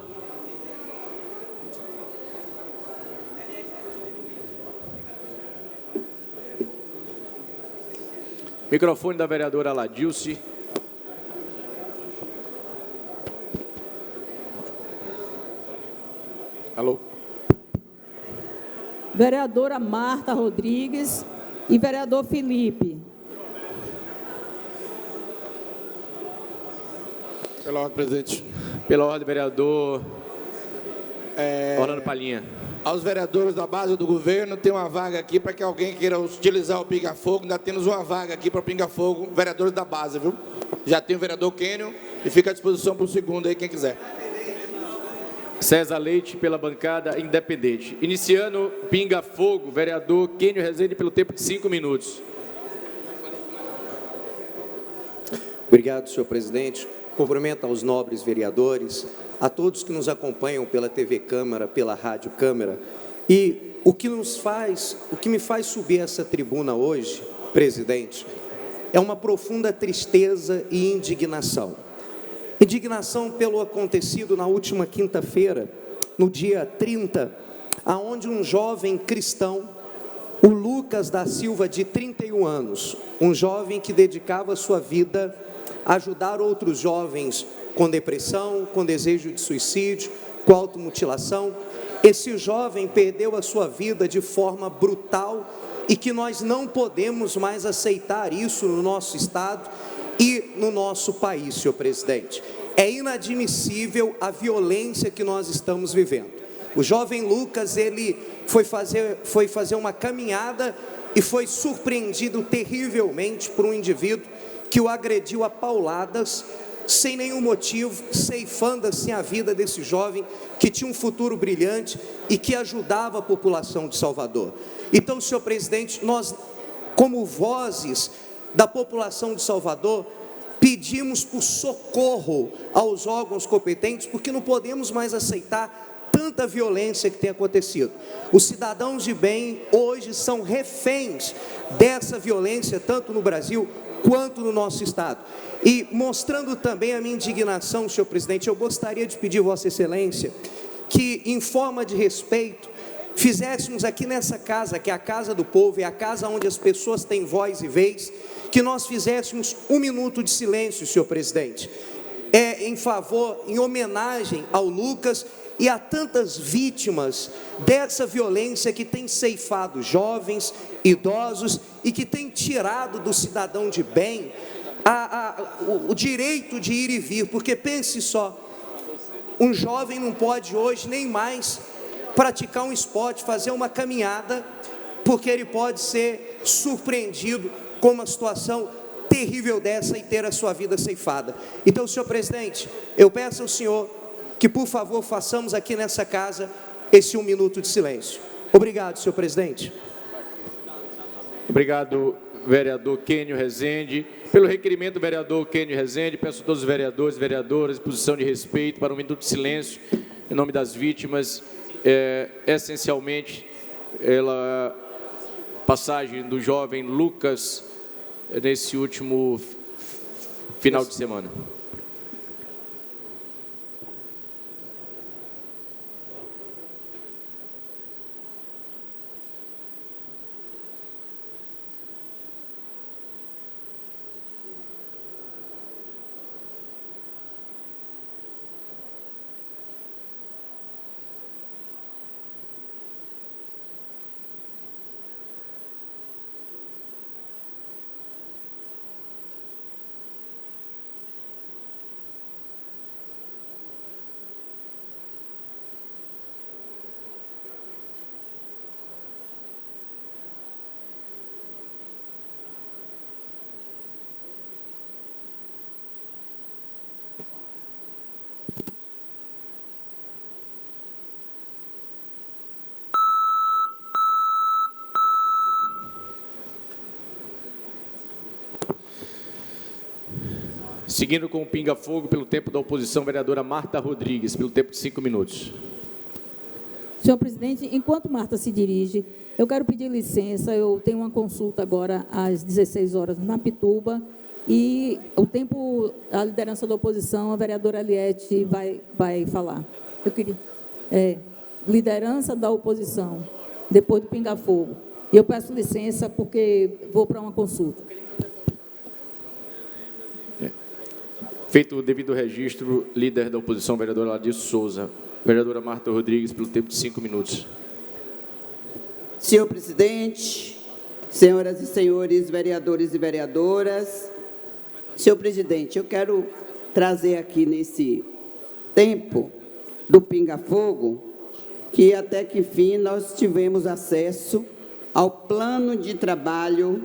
microfone da vereadora Aladilce. Alô? Vereadora Marta Rodrigues e vereador Felipe. Pela ordem, presidente. Pela ordem, vereador Orlando Palhinha. Aos vereadores da base do governo, tem uma vaga aqui para que alguém queira utilizar o pinga-fogo. Ainda temos uma vaga aqui para o pinga-fogo, vereadores da base, viu? Já tem o vereador Quênio e fica à disposição para o segundo aí, quem quiser. César Leite, pela bancada independente. Iniciando Pinga Fogo, vereador Quênio Rezende, pelo tempo de 5 minutos. Obrigado, senhor presidente. Cumprimento aos nobres vereadores, a todos que nos acompanham pela TV Câmara, pela Rádio Câmara. E o que me faz subir essa tribuna hoje, presidente, é uma profunda tristeza e indignação. Indignação pelo acontecido na última quinta-feira, no dia 30, aonde um jovem cristão, o Lucas da Silva, de 31 anos, um jovem que dedicava sua vida a ajudar outros jovens com depressão, com desejo de suicídio, com automutilação. Esse jovem perdeu a sua vida de forma brutal e que nós não podemos mais aceitar isso no nosso estado e no nosso país, senhor presidente. É inadmissível a violência que nós estamos vivendo. O jovem Lucas, ele foi fazer uma caminhada e foi surpreendido terrivelmente por um indivíduo que o agrediu a pauladas, sem nenhum motivo, ceifando assim a vida desse jovem que tinha um futuro brilhante e que ajudava a população de Salvador. Então, senhor presidente, nós, como vozes da população de Salvador, pedimos por socorro aos órgãos competentes, porque não podemos mais aceitar tanta violência que tem acontecido. Os cidadãos de bem hoje são reféns dessa violência, tanto no Brasil quanto no nosso estado. E mostrando também a minha indignação, senhor presidente, eu gostaria de pedir Vossa Excelência que, em forma de respeito, fizéssemos aqui nessa casa, que é a casa do povo, é a casa onde as pessoas têm voz e vez, que nós fizéssemos 1 minuto de silêncio, senhor presidente, em homenagem ao Lucas e a tantas vítimas dessa violência que tem ceifado jovens, idosos e que tem tirado do cidadão de bem o direito de ir e vir, porque pense só, um jovem não pode hoje nem mais praticar um esporte, fazer uma caminhada, porque ele pode ser surpreendido com uma situação terrível dessa e ter a sua vida ceifada. Então, senhor presidente, eu peço ao senhor que, por favor, façamos aqui nessa casa esse 1 minuto de silêncio. Obrigado, senhor presidente. Obrigado, vereador Quênio Rezende. Pelo requerimento do vereador Quênio Rezende, peço a todos os vereadores e vereadoras, posição de respeito para 1 minuto de silêncio, em nome das vítimas, essencialmente, pela passagem do jovem Lucas nesse último final de semana. Seguindo com o pinga-fogo, pelo tempo da oposição, vereadora Marta Rodrigues, pelo tempo de 5 minutos. Senhor presidente, enquanto Marta se dirige, eu quero pedir licença, eu tenho uma consulta agora às 16 horas na Pituba, e o tempo, a liderança da oposição, a vereadora Aliette vai falar. Eu queria... liderança da oposição, depois do pinga-fogo. E eu peço licença porque vou para uma consulta. Feito o devido registro, líder da oposição, vereadora Ladilson Souza. Vereadora Marta Rodrigues, pelo tempo de 5 minutos. Senhor presidente, senhoras e senhores vereadores e vereadoras, senhor presidente, eu quero trazer aqui nesse tempo do pinga-fogo que até que fim nós tivemos acesso ao plano de trabalho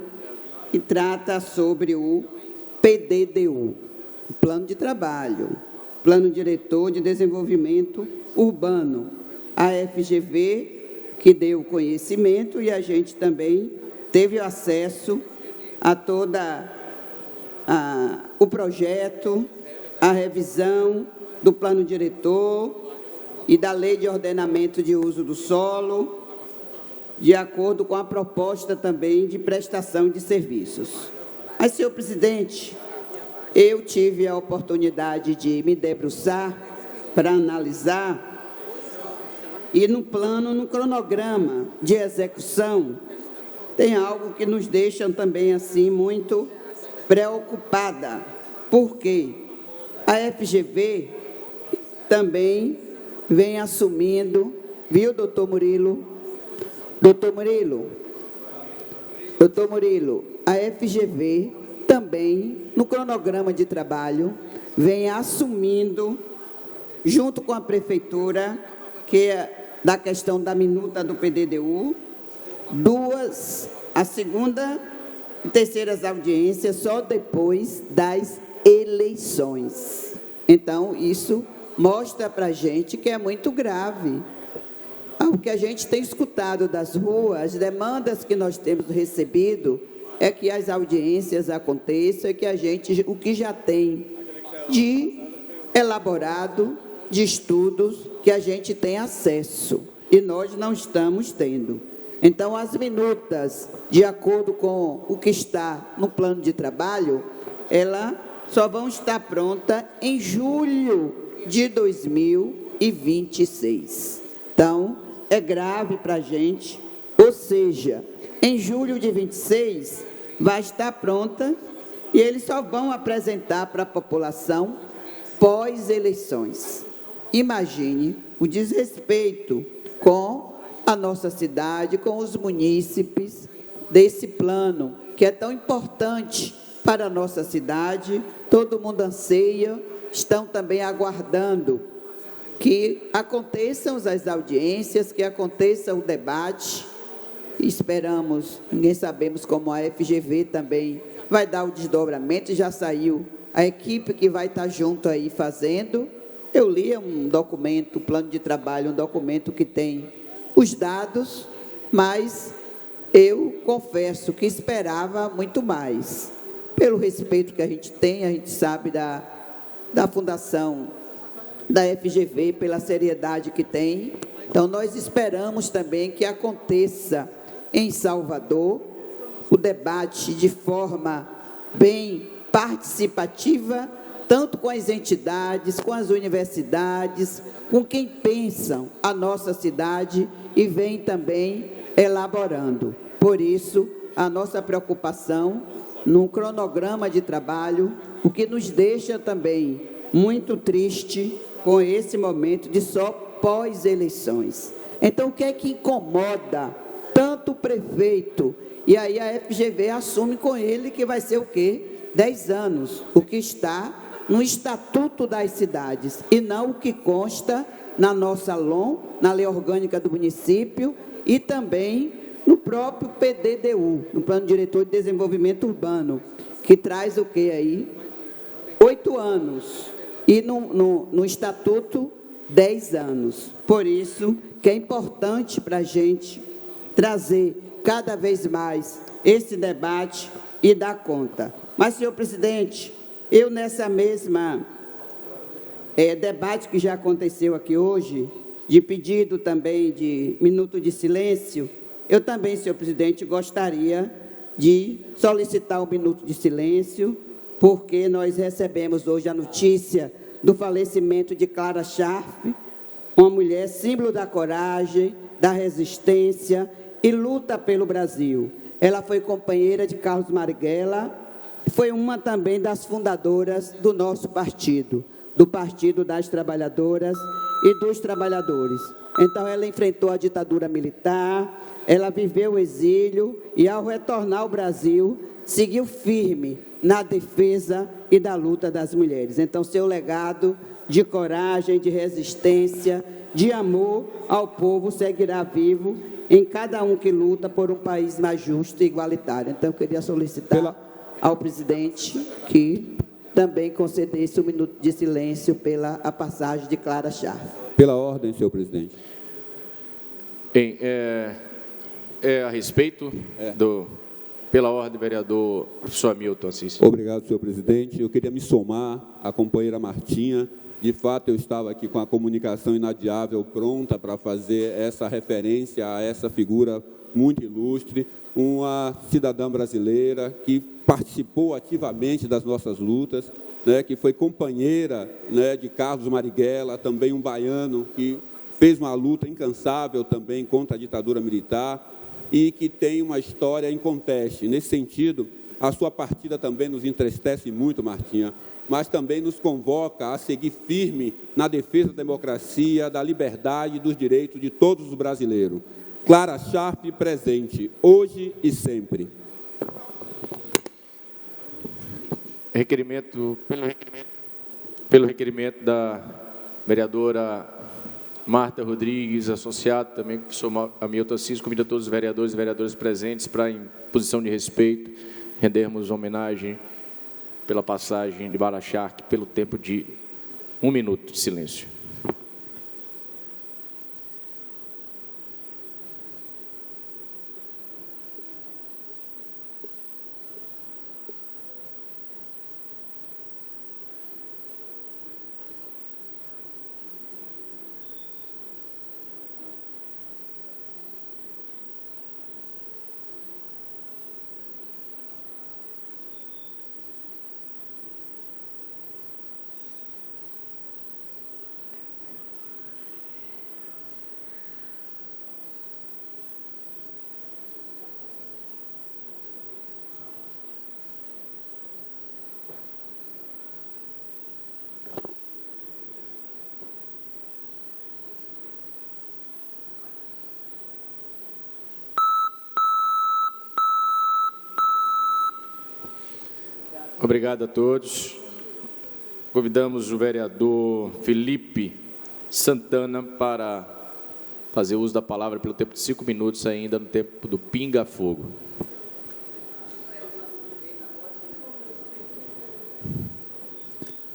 que trata sobre o PDDU, o plano de trabalho, Plano Diretor de Desenvolvimento Urbano, a FGV, que deu conhecimento, e a gente também teve acesso a toda o projeto, a revisão do plano diretor e da Lei de Ordenamento de Uso do Solo, de acordo com a proposta também de prestação de serviços. Mas, senhor presidente, eu tive a oportunidade de me debruçar para analisar, e no plano, no cronograma de execução, tem algo que nos deixa também assim muito preocupada, porque a FGV também vem assumindo, viu, doutor Murilo? Doutor Murilo, a FGV também, no cronograma de trabalho, vem assumindo, junto com a prefeitura, que é da questão da minuta do PDDU, a segunda e terceiras audiências só depois das eleições. Então, isso mostra para a gente que é muito grave. O que a gente tem escutado das ruas, as demandas que nós temos recebido, é que as audiências aconteçam, e que a gente, o que já tem de elaborado, de estudos, que a gente tem acesso, e nós não estamos tendo. Então, as minutas, de acordo com o que está no plano de trabalho, elas só vão estar prontas em julho de 2026. Então, é grave para a gente, ou seja, em julho de 26 vai estar pronta, e eles só vão apresentar para a população pós-eleições. Imagine o desrespeito com a nossa cidade, com os munícipes, desse plano, que é tão importante para a nossa cidade. Todo mundo anseia, estão também aguardando que aconteçam as audiências, que aconteça o debate. Esperamos, ninguém sabemos como a FGV também vai dar o desdobramento, já saiu a equipe que vai estar junto aí fazendo. Eu li um documento, plano de trabalho, um documento que tem os dados, mas eu confesso que esperava muito mais. Pelo respeito que a gente tem, a gente sabe da fundação da FGV, pela seriedade que tem. Então, nós esperamos também que aconteça em Salvador o debate de forma bem participativa, tanto com as entidades, com as universidades, com quem pensam a nossa cidade e vem também elaborando. Por isso, a nossa preocupação no cronograma de trabalho, o que nos deixa também muito triste com esse momento de só pós-eleições. Então, o que é que incomoda tanto o prefeito? E aí a FGV assume com ele que vai ser o quê? 10 anos, o que está no Estatuto das Cidades, e não o que consta na nossa LOM, na Lei Orgânica do Município, e também no próprio PDDU, no Plano Diretor de Desenvolvimento Urbano, que traz o quê aí? 8 anos, e no Estatuto, 10 anos. Por isso que é importante para a gente trazer cada vez mais esse debate e dar conta. Mas, senhor presidente, Eu, nessa mesma debate que já aconteceu aqui hoje, de pedido também de minuto de silêncio, eu também, senhor presidente, gostaria de solicitar um minuto de silêncio, porque nós recebemos hoje a notícia do falecimento de Clara Scharf, uma mulher símbolo da coragem, da resistência e luta pelo Brasil. Ela foi companheira de Carlos Marighella, foi uma também das fundadoras do nosso partido, do Partido das Trabalhadoras e dos Trabalhadores. Então, ela enfrentou a ditadura militar, ela viveu o exílio e, ao retornar ao Brasil, seguiu firme na defesa e da luta das mulheres. Então, seu legado de coragem, de resistência, de amor ao povo seguirá vivo em cada um que luta por um país mais justo e igualitário. Então, eu queria solicitar ao presidente que também concedesse um minuto de silêncio pela a passagem de Clara Scharf. Pela ordem, senhor presidente. Bem, a respeito pela ordem, vereador professor Hamilton Assis. Obrigado, senhor presidente. Eu queria me somar à companheira Martinha. De fato, eu estava aqui com a comunicação inadiável pronta para fazer essa referência a essa figura muito ilustre, uma cidadã brasileira que participou ativamente das nossas lutas, né, que foi companheira, né, de Carlos Marighella, também um baiano que fez uma luta incansável também contra a ditadura militar e que tem uma história inconteste. Nesse sentido, a sua partida também nos entristece muito, Martinha, mas também nos convoca a seguir firme na defesa da democracia, da liberdade e dos direitos de todos os brasileiros. Clara Scharf presente, hoje e sempre. Pelo requerimento da vereadora Marta Rodrigues, associado também com o professor Hamilton Assis, convido todos os vereadores e vereadoras presentes para, em posição de respeito, rendermos homenagem pela passagem de Clara Scharf, pelo tempo de 1 minuto de silêncio. Obrigado a todos. Convidamos o vereador Felipe Santana para fazer uso da palavra pelo tempo de 5 minutos, ainda no tempo do pinga-fogo.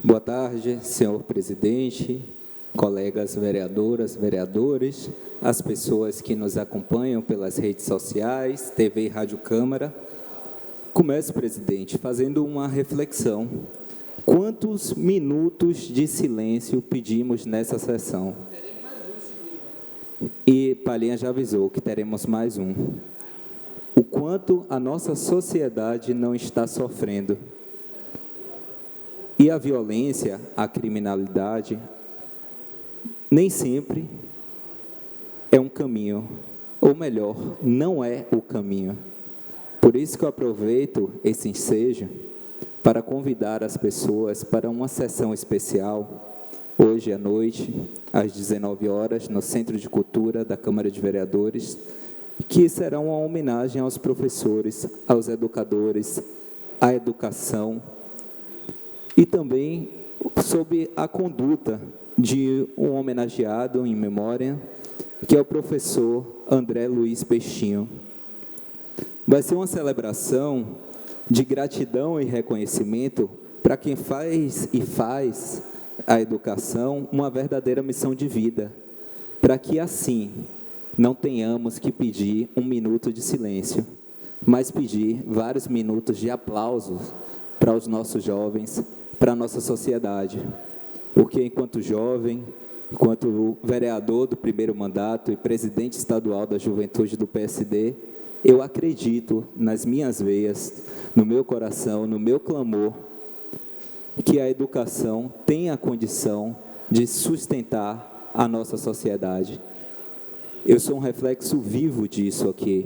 Boa tarde, senhor presidente, colegas vereadoras, vereadores, as pessoas que nos acompanham pelas redes sociais, TV e Rádio Câmara. Começo, presidente, fazendo uma reflexão. Quantos minutos de silêncio pedimos nessa sessão? E Palhinha já avisou que teremos mais um. O quanto a nossa sociedade não está sofrendo. E a violência, a criminalidade, nem sempre é um caminho, ou melhor, não é o caminho. Por isso que eu aproveito esse ensejo para convidar as pessoas para uma sessão especial, hoje à noite, às 19 horas, no Centro de Cultura da Câmara de Vereadores, que será uma homenagem aos professores, aos educadores, à educação, e também sob a conduta de um homenageado em memória, que é o professor André Luiz Peixinho. Vai ser uma celebração de gratidão e reconhecimento para quem faz a educação uma verdadeira missão de vida, para que assim não tenhamos que pedir 1 minuto de silêncio, mas pedir vários minutos de aplausos para os nossos jovens, para a nossa sociedade. Porque enquanto jovem, enquanto vereador do primeiro mandato e presidente estadual da juventude do PSD, eu acredito nas minhas veias, no meu coração, no meu clamor, que a educação tem a condição de sustentar a nossa sociedade. Eu sou um reflexo vivo disso aqui.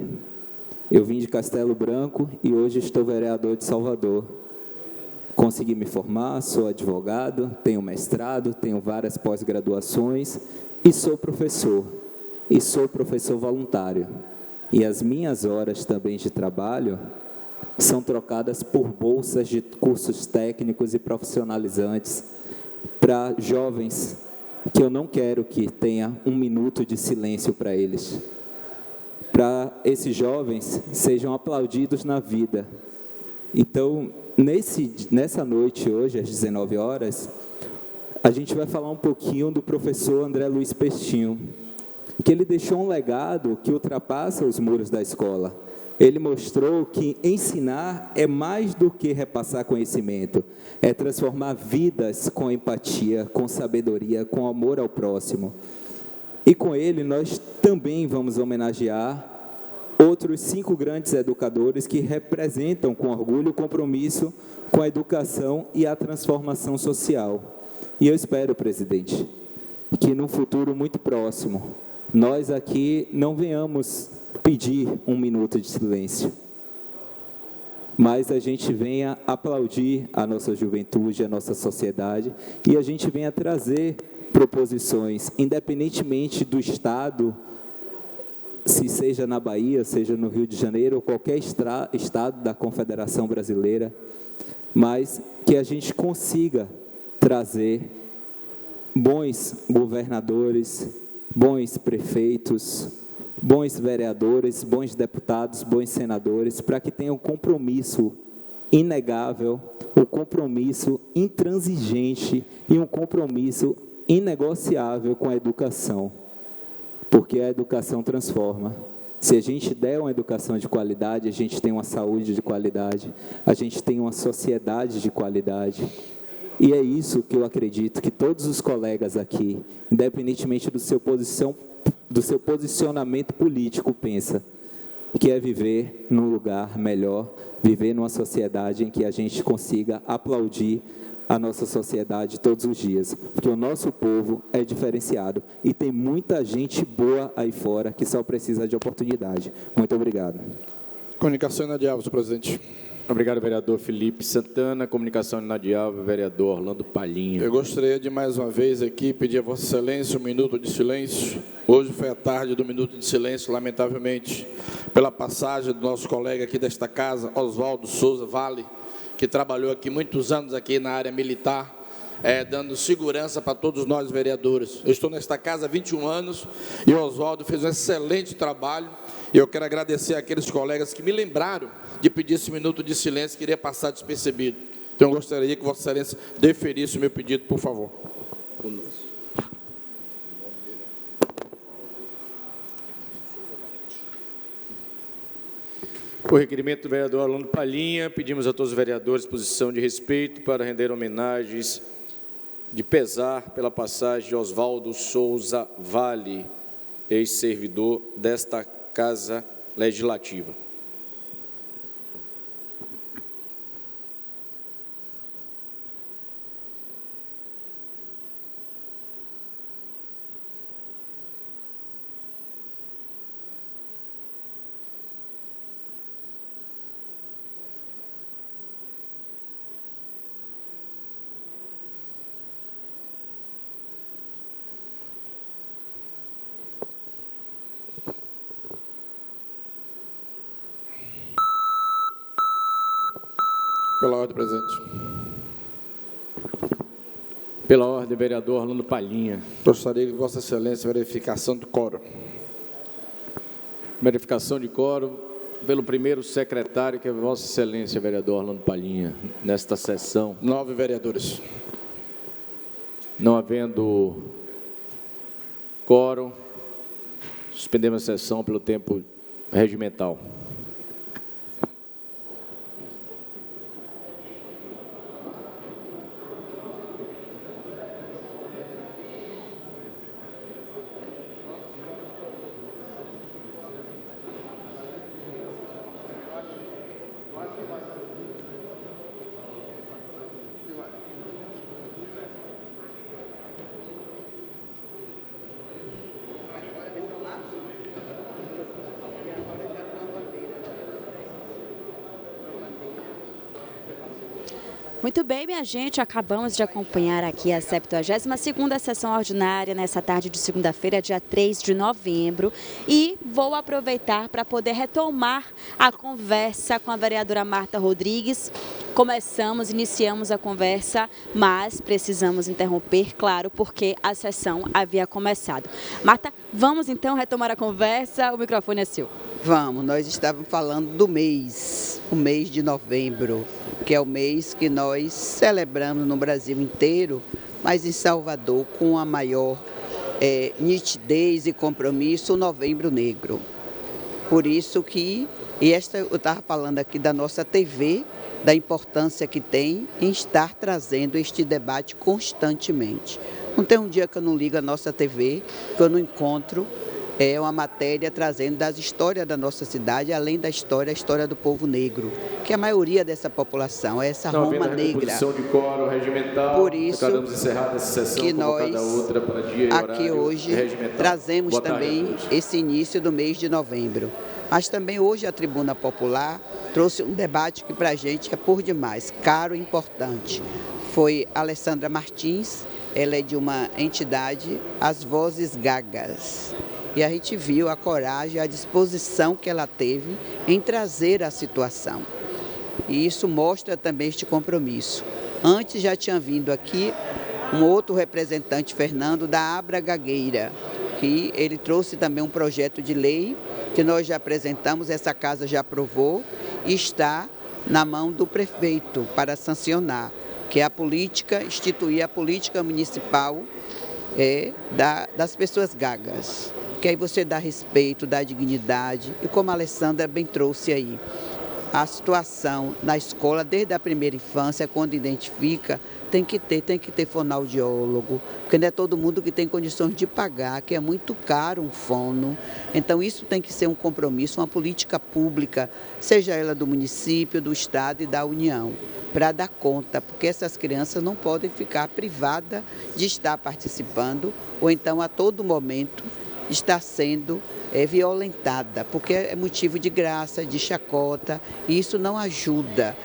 Eu vim de Castelo Branco e hoje estou vereador de Salvador. Consegui me formar, sou advogado, tenho mestrado, tenho várias pós-graduações e sou professor voluntário. E as minhas horas também de trabalho são trocadas por bolsas de cursos técnicos e profissionalizantes para jovens que eu não quero que tenha um minuto de silêncio para eles. Para esses jovens sejam aplaudidos na vida. Então, nessa noite hoje, às 19 horas, a gente vai falar um pouquinho do professor André Luiz Pestinho, que ele deixou um legado que ultrapassa os muros da escola. Ele mostrou que ensinar é mais do que repassar conhecimento, é transformar vidas com empatia, com sabedoria, com amor ao próximo. E com ele nós também vamos homenagear outros 5 grandes educadores que representam com orgulho o compromisso com a educação e a transformação social. E eu espero, presidente, que num futuro muito próximo, nós aqui não venhamos pedir um minuto de silêncio, mas a gente venha aplaudir a nossa juventude, a nossa sociedade, e a gente venha trazer proposições, independentemente do estado, se seja na Bahia, seja no Rio de Janeiro, ou qualquer estado da Confederação Brasileira, mas que a gente consiga trazer bons governadores, bons prefeitos, bons vereadores, bons deputados, bons senadores, para que tenham um compromisso inegável, um compromisso intransigente e um compromisso inegociável com a educação, porque a educação transforma. Se a gente der uma educação de qualidade, a gente tem uma saúde de qualidade, a gente tem uma sociedade de qualidade. E é isso que eu acredito que todos os colegas aqui, independentemente do seu posicionamento político, pensam, que é viver num lugar melhor, viver numa sociedade em que a gente consiga aplaudir a nossa sociedade todos os dias, porque o nosso povo é diferenciado e tem muita gente boa aí fora que só precisa de oportunidade. Muito obrigado. Comunicação inadiável, senhor presidente. Obrigado, vereador Felipe Santana. Comunicação inadiável, vereador Orlando Palhinha. Eu gostaria de, mais uma vez, aqui, pedir a Vossa Excelência um minuto de silêncio. Hoje foi a tarde do minuto de silêncio, lamentavelmente, pela passagem do nosso colega aqui desta casa, Oswaldo Souza Vale, que trabalhou aqui muitos anos aqui na área militar, dando segurança para todos nós vereadores. Eu estou nesta casa há 21 anos e o Oswaldo fez um excelente trabalho. E eu quero agradecer àqueles colegas que me lembraram de pedir esse minuto de silêncio, que iria passar despercebido. Então, eu gostaria que Vossa Excelência deferisse o meu pedido, por favor. Por requerimento do vereador Orlando Palhinha, pedimos a todos os vereadores posição de respeito para render homenagens de pesar pela passagem de Oswaldo Souza Vale, ex-servidor desta Casa Legislativa. Pela ordem, presidente. Pela ordem, vereador Orlando Palhinha. Gostaria de Vossa Excelência verificação do quórum. Verificação de quórum pelo primeiro secretário, que é Vossa Excelência, vereador Orlando Palhinha, nesta sessão. 9 vereadores. Não havendo quórum, suspendemos a sessão pelo tempo regimental. Muito bem, minha gente, acabamos de acompanhar aqui a 72ª sessão ordinária nessa tarde de segunda-feira, dia 3 de novembro, e vou aproveitar para poder retomar a conversa com a vereadora Marta Rodrigues. Iniciamos a conversa, mas precisamos interromper, claro, porque a sessão havia começado. Marta, vamos então retomar a conversa, o microfone é seu. Vamos, nós estávamos falando do mês, o mês de novembro, que é o mês que nós celebramos no Brasil inteiro, mas em Salvador com a maior nitidez e compromisso, o Novembro Negro. Por isso que, eu estava falando aqui da nossa TV, da importância que tem em estar trazendo este debate constantemente. Não tem um dia que eu não ligo a nossa TV, que eu não encontro uma matéria trazendo das histórias da nossa cidade, além da história, a história do povo negro, que a maioria dessa população é essa Roma negra. De quórum regimental, por isso essa sessão, que nós outra para dia e aqui hoje trazemos também esse início do mês de novembro. Mas também hoje a Tribuna Popular trouxe um debate que para a gente é por demais, caro e importante. Foi Alessandra Martins, ela é de uma entidade, As Vozes Gagas. E a gente viu a coragem, a disposição que ela teve em trazer a situação. E isso mostra também este compromisso. Antes já tinha vindo aqui um outro representante, Fernando, da Abra Gagueira, que ele trouxe também um projeto de lei que nós já apresentamos, essa casa já aprovou e está na mão do prefeito para sancionar, que é a política, instituir a política municipal das pessoas gagas. Que aí você dá respeito, dá dignidade, e como a Alessandra bem trouxe aí, a situação na escola, desde a primeira infância, quando identifica, tem que ter fonoaudiólogo, porque não é todo mundo que tem condições de pagar, que é muito caro um fono. Então isso tem que ser um compromisso, uma política pública, seja ela do município, do estado e da União, para dar conta, porque essas crianças não podem ficar privadas de estar participando, ou então a todo momento está sendo violentada, porque é motivo de graça, de chacota, e isso não ajuda.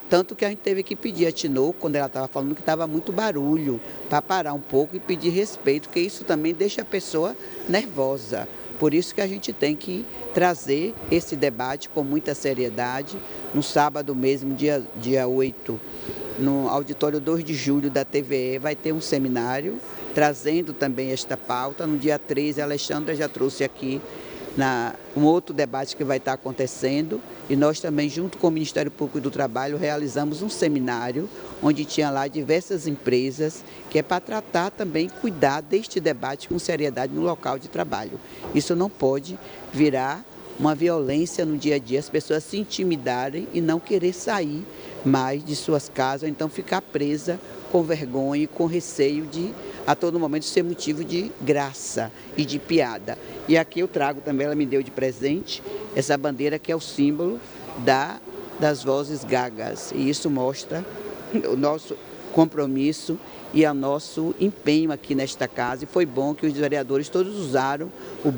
Tanto que a gente teve que pedir a Tinoco, quando ela estava falando que estava muito barulho, para parar um pouco e pedir respeito, porque isso também deixa a pessoa nervosa. Por isso que a gente tem que trazer esse debate com muita seriedade. No sábado mesmo, dia 8, no auditório 2 de julho da TVE, vai ter um seminário trazendo também esta pauta. No dia 13, a Alexandra já trouxe aqui um outro debate que vai estar acontecendo, e nós também, junto com o Ministério Público do Trabalho, realizamos um seminário onde tinha lá diversas empresas, que é para tratar também, cuidar deste debate com seriedade no local de trabalho. Isso não pode virar uma violência no dia a dia, as pessoas se intimidarem e não querer sair mais de suas casas, ou então ficar presa com vergonha e com receio de, a todo momento, ser motivo de graça e de piada. E aqui eu trago também, ela me deu de presente, essa bandeira que é o símbolo das vozes gagas. E isso mostra o nosso compromisso e o nosso empenho aqui nesta casa. E foi bom que os vereadores todos usaram o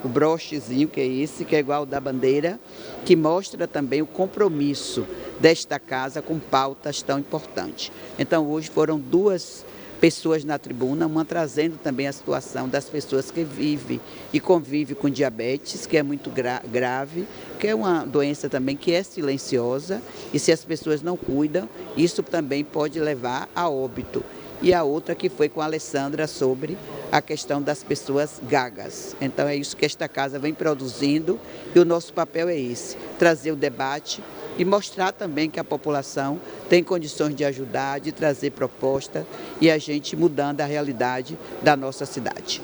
brochezinho, que é esse, que é igual ao da bandeira, que mostra também o compromisso desta casa com pautas tão importantes. Então, hoje foram duas pessoas na tribuna, uma trazendo também a situação das pessoas que vivem e convivem com diabetes, que é muito grave, que é uma doença também que é silenciosa, e se as pessoas não cuidam, isso também pode levar a óbito. E a outra que foi com a Alessandra sobre a questão das pessoas gagas. Então é isso que esta casa vem produzindo, e o nosso papel é esse, trazer o debate e mostrar também que a população tem condições de ajudar, de trazer proposta, e a gente mudando a realidade da nossa cidade.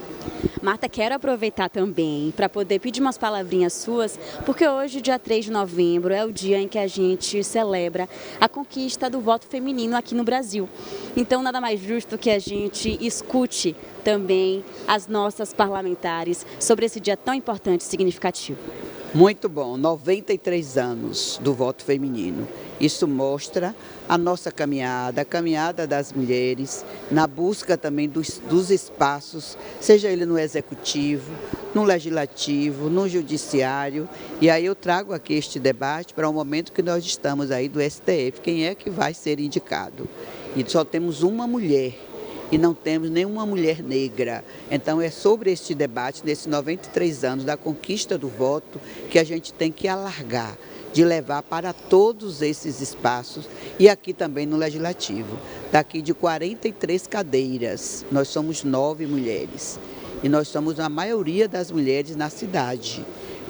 Marta, quero aproveitar também para poder pedir umas palavrinhas suas, porque hoje, dia 3 de novembro, é o dia em que a gente celebra a conquista do voto feminino aqui no Brasil. Então, nada mais justo que a gente escute também as nossas parlamentares sobre esse dia tão importante e significativo. Muito bom, 93 anos do voto feminino. Isso mostra a nossa caminhada, a caminhada das mulheres, na busca também dos espaços, seja ele no executivo, no Legislativo, no Judiciário. E aí eu trago aqui este debate para o momento que nós estamos aí do STF. Quem é que vai ser indicado? E só temos uma mulher. E não temos nenhuma mulher negra. Então é sobre este debate, nesses 93 anos da conquista do voto, que a gente tem que alargar, de levar para todos esses espaços e aqui também no Legislativo. Daqui de 43 cadeiras, nós somos 9 mulheres e nós somos a maioria das mulheres na cidade.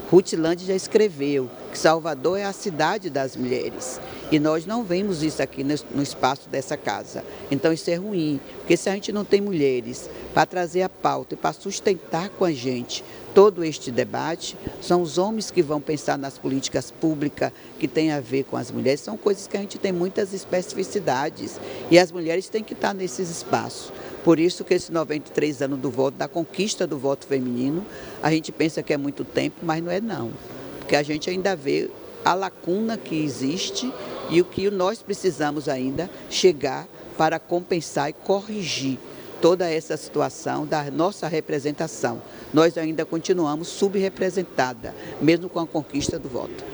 Ruth Landi já escreveu que Salvador é a cidade das mulheres e nós não vemos isso aqui no espaço dessa casa. Então isso é ruim, porque se a gente não tem mulheres para trazer a pauta e para sustentar com a gente todo este debate, são os homens que vão pensar nas políticas públicas que têm a ver com as mulheres. São coisas que a gente tem muitas especificidades e as mulheres têm que estar nesses espaços. Por isso que esses 93 anos do voto, da conquista do voto feminino, a gente pensa que é muito tempo, mas não é não. Porque a gente ainda vê a lacuna que existe e o que nós precisamos ainda chegar para compensar e corrigir toda essa situação da nossa representação. Nós ainda continuamos subrepresentada, mesmo com a conquista do voto.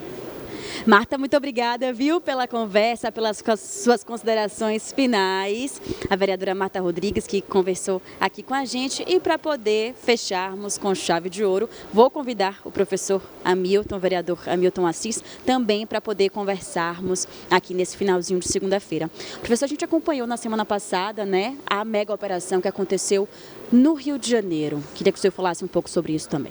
Marta, muito obrigada, viu, pela conversa, pelas suas considerações finais. A vereadora Marta Rodrigues, que conversou aqui com a gente. E para poder fecharmos com chave de ouro, vou convidar o professor Hamilton, o vereador Hamilton Assis, também para poder conversarmos aqui nesse finalzinho de segunda-feira. Professor, a gente acompanhou na semana passada, né, a mega operação que aconteceu no Rio de Janeiro. Queria que o senhor falasse um pouco sobre isso também.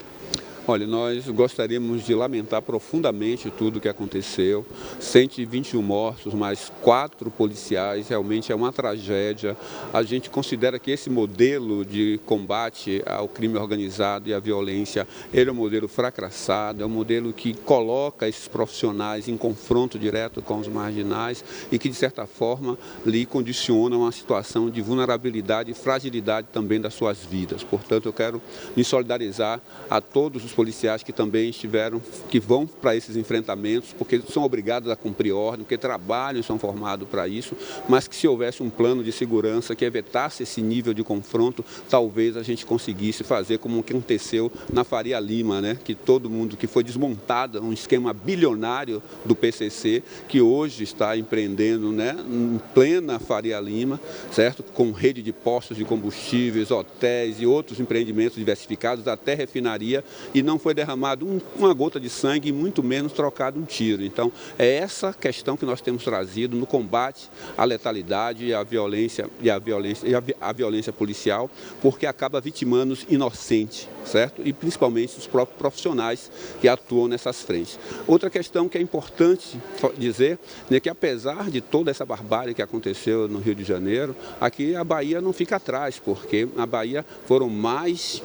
Olha, nós gostaríamos de lamentar profundamente tudo o que aconteceu. 121 mortos, mais 4 policiais, realmente é uma tragédia. A gente considera que esse modelo de combate ao crime organizado e à violência, ele é um modelo fracassado, é um modelo que coloca esses profissionais em confronto direto com os marginais e que, de certa forma, lhe condiciona uma situação de vulnerabilidade e fragilidade também das suas vidas. Portanto, eu quero me solidarizar a todos os policiais que também que vão para esses enfrentamentos, porque são obrigados a cumprir ordem, porque trabalham e são formados para isso, mas que se houvesse um plano de segurança que evitasse esse nível de confronto, talvez a gente conseguisse fazer como o que aconteceu na Faria Lima, né? Que todo mundo, que foi desmontado um esquema bilionário do PCC, que hoje está empreendendo, né, em plena Faria Lima, certo? Com rede de postos de combustíveis, hotéis e outros empreendimentos diversificados, até refinaria, e não foi derramado uma gota de sangue e muito menos trocado um tiro. Então, é essa questão que nós temos trazido no combate à letalidade e à violência, a violência policial, porque acaba vitimando os inocentes, certo? E principalmente os próprios profissionais que atuam nessas frentes. Outra questão que é importante dizer é que, apesar de toda essa barbárie que aconteceu no Rio de Janeiro, aqui a Bahia não fica atrás, porque a Bahia foram mais,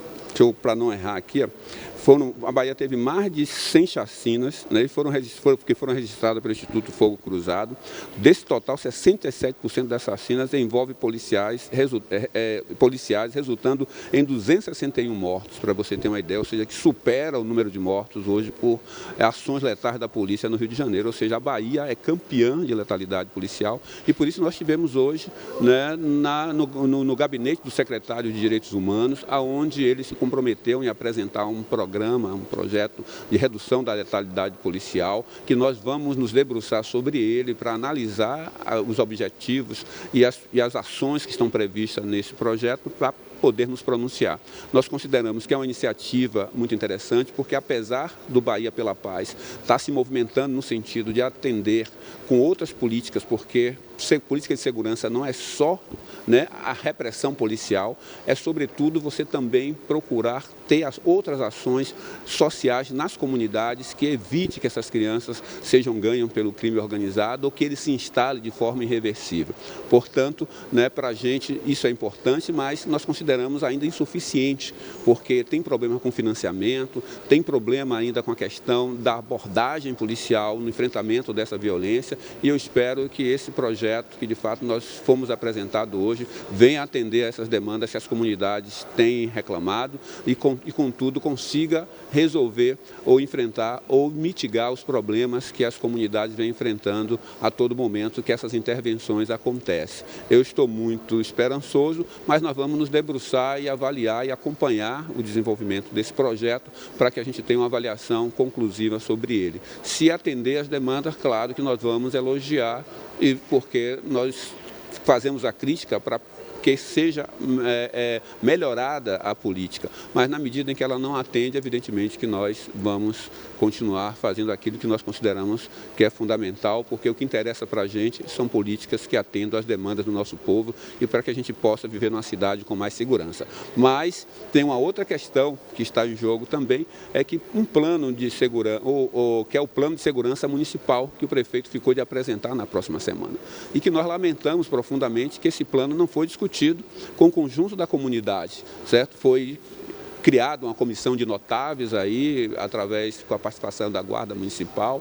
para não errar aqui, a Bahia teve mais de 100 chacinas, né, que foram registradas pelo Instituto Fogo Cruzado. Desse total, 67% das chacinas envolve policiais, resultando em 261 mortos, para você ter uma ideia, ou seja, que supera o número de mortos hoje por ações letais da polícia no Rio de Janeiro. Ou seja, a Bahia é campeã de letalidade policial e por isso nós tivemos hoje, né, no gabinete do secretário de Direitos Humanos, aonde ele se comprometeu em apresentar um projeto de redução da letalidade policial, que nós vamos nos debruçar sobre ele para analisar os objetivos e as ações que estão previstas nesse projeto para poder nos pronunciar. Nós consideramos que é uma iniciativa muito interessante, porque apesar do Bahia pela Paz estar se movimentando no sentido de atender com outras políticas, porque política de segurança não é só, né, a repressão policial, é sobretudo você também procurar ter as outras ações sociais nas comunidades que evite que essas crianças sejam ganhas pelo crime organizado ou que ele se instale de forma irreversível. Portanto, né, para a gente isso é importante, mas nós consideramos ainda insuficiente, porque tem problema com financiamento, tem problema ainda com a questão da abordagem policial no enfrentamento dessa violência, e eu espero que esse projeto projeto que, de fato, nós fomos apresentado hoje, venha atender a essas demandas que as comunidades têm reclamado e, contudo, consiga resolver ou enfrentar ou mitigar os problemas que as comunidades vêm enfrentando a todo momento que essas intervenções acontecem. Eu estou muito esperançoso, mas nós vamos nos debruçar e avaliar e acompanhar o desenvolvimento desse projeto para que a gente tenha uma avaliação conclusiva sobre ele. Se atender às demandas, claro que nós vamos elogiar, e porque nós fazemos a crítica para que seja melhorada a política, mas na medida em que ela não atende, evidentemente que nós vamos continuar fazendo aquilo que nós consideramos que é fundamental, porque o que interessa para a gente são políticas que atendam às demandas do nosso povo e para que a gente possa viver numa cidade com mais segurança. Mas tem uma outra questão que está em jogo também, é que um plano de segurança, que é o plano de segurança municipal que o prefeito ficou de apresentar na próxima semana. E que nós lamentamos profundamente que esse plano não foi discutido com o conjunto da comunidade, certo? Foi criada uma comissão de notáveis aí, com a participação da Guarda Municipal,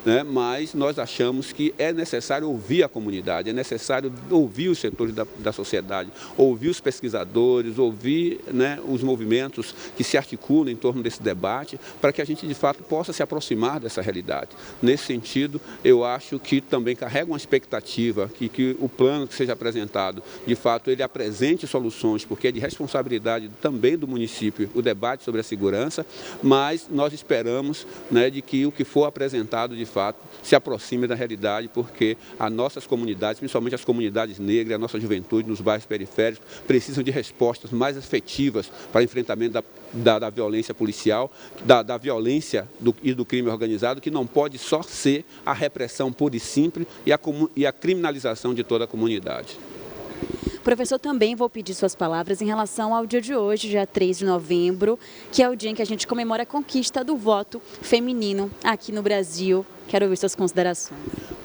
né? Mas nós achamos que é necessário ouvir a comunidade, é necessário ouvir os setores da sociedade, ouvir os pesquisadores, ouvir, né, os movimentos que se articulam em torno desse debate, para que a gente, de fato, possa se aproximar dessa realidade. Nesse sentido, eu acho que também carrega uma expectativa que o plano que seja apresentado, de fato, ele apresente soluções, porque é de responsabilidade também do município o debate sobre a segurança, mas nós esperamos, né, de que o que for apresentado, de fato, se aproxime da realidade, porque as nossas comunidades, principalmente as comunidades negras, a nossa juventude nos bairros periféricos, precisam de respostas mais efetivas para o enfrentamento da violência policial, da violência e do crime organizado, que não pode só ser a repressão pura e simples e a criminalização de toda a comunidade. Professor, também vou pedir suas palavras em relação ao dia de hoje, dia 3 de novembro, que é o dia em que a gente comemora a conquista do voto feminino aqui no Brasil. Quero ouvir suas considerações.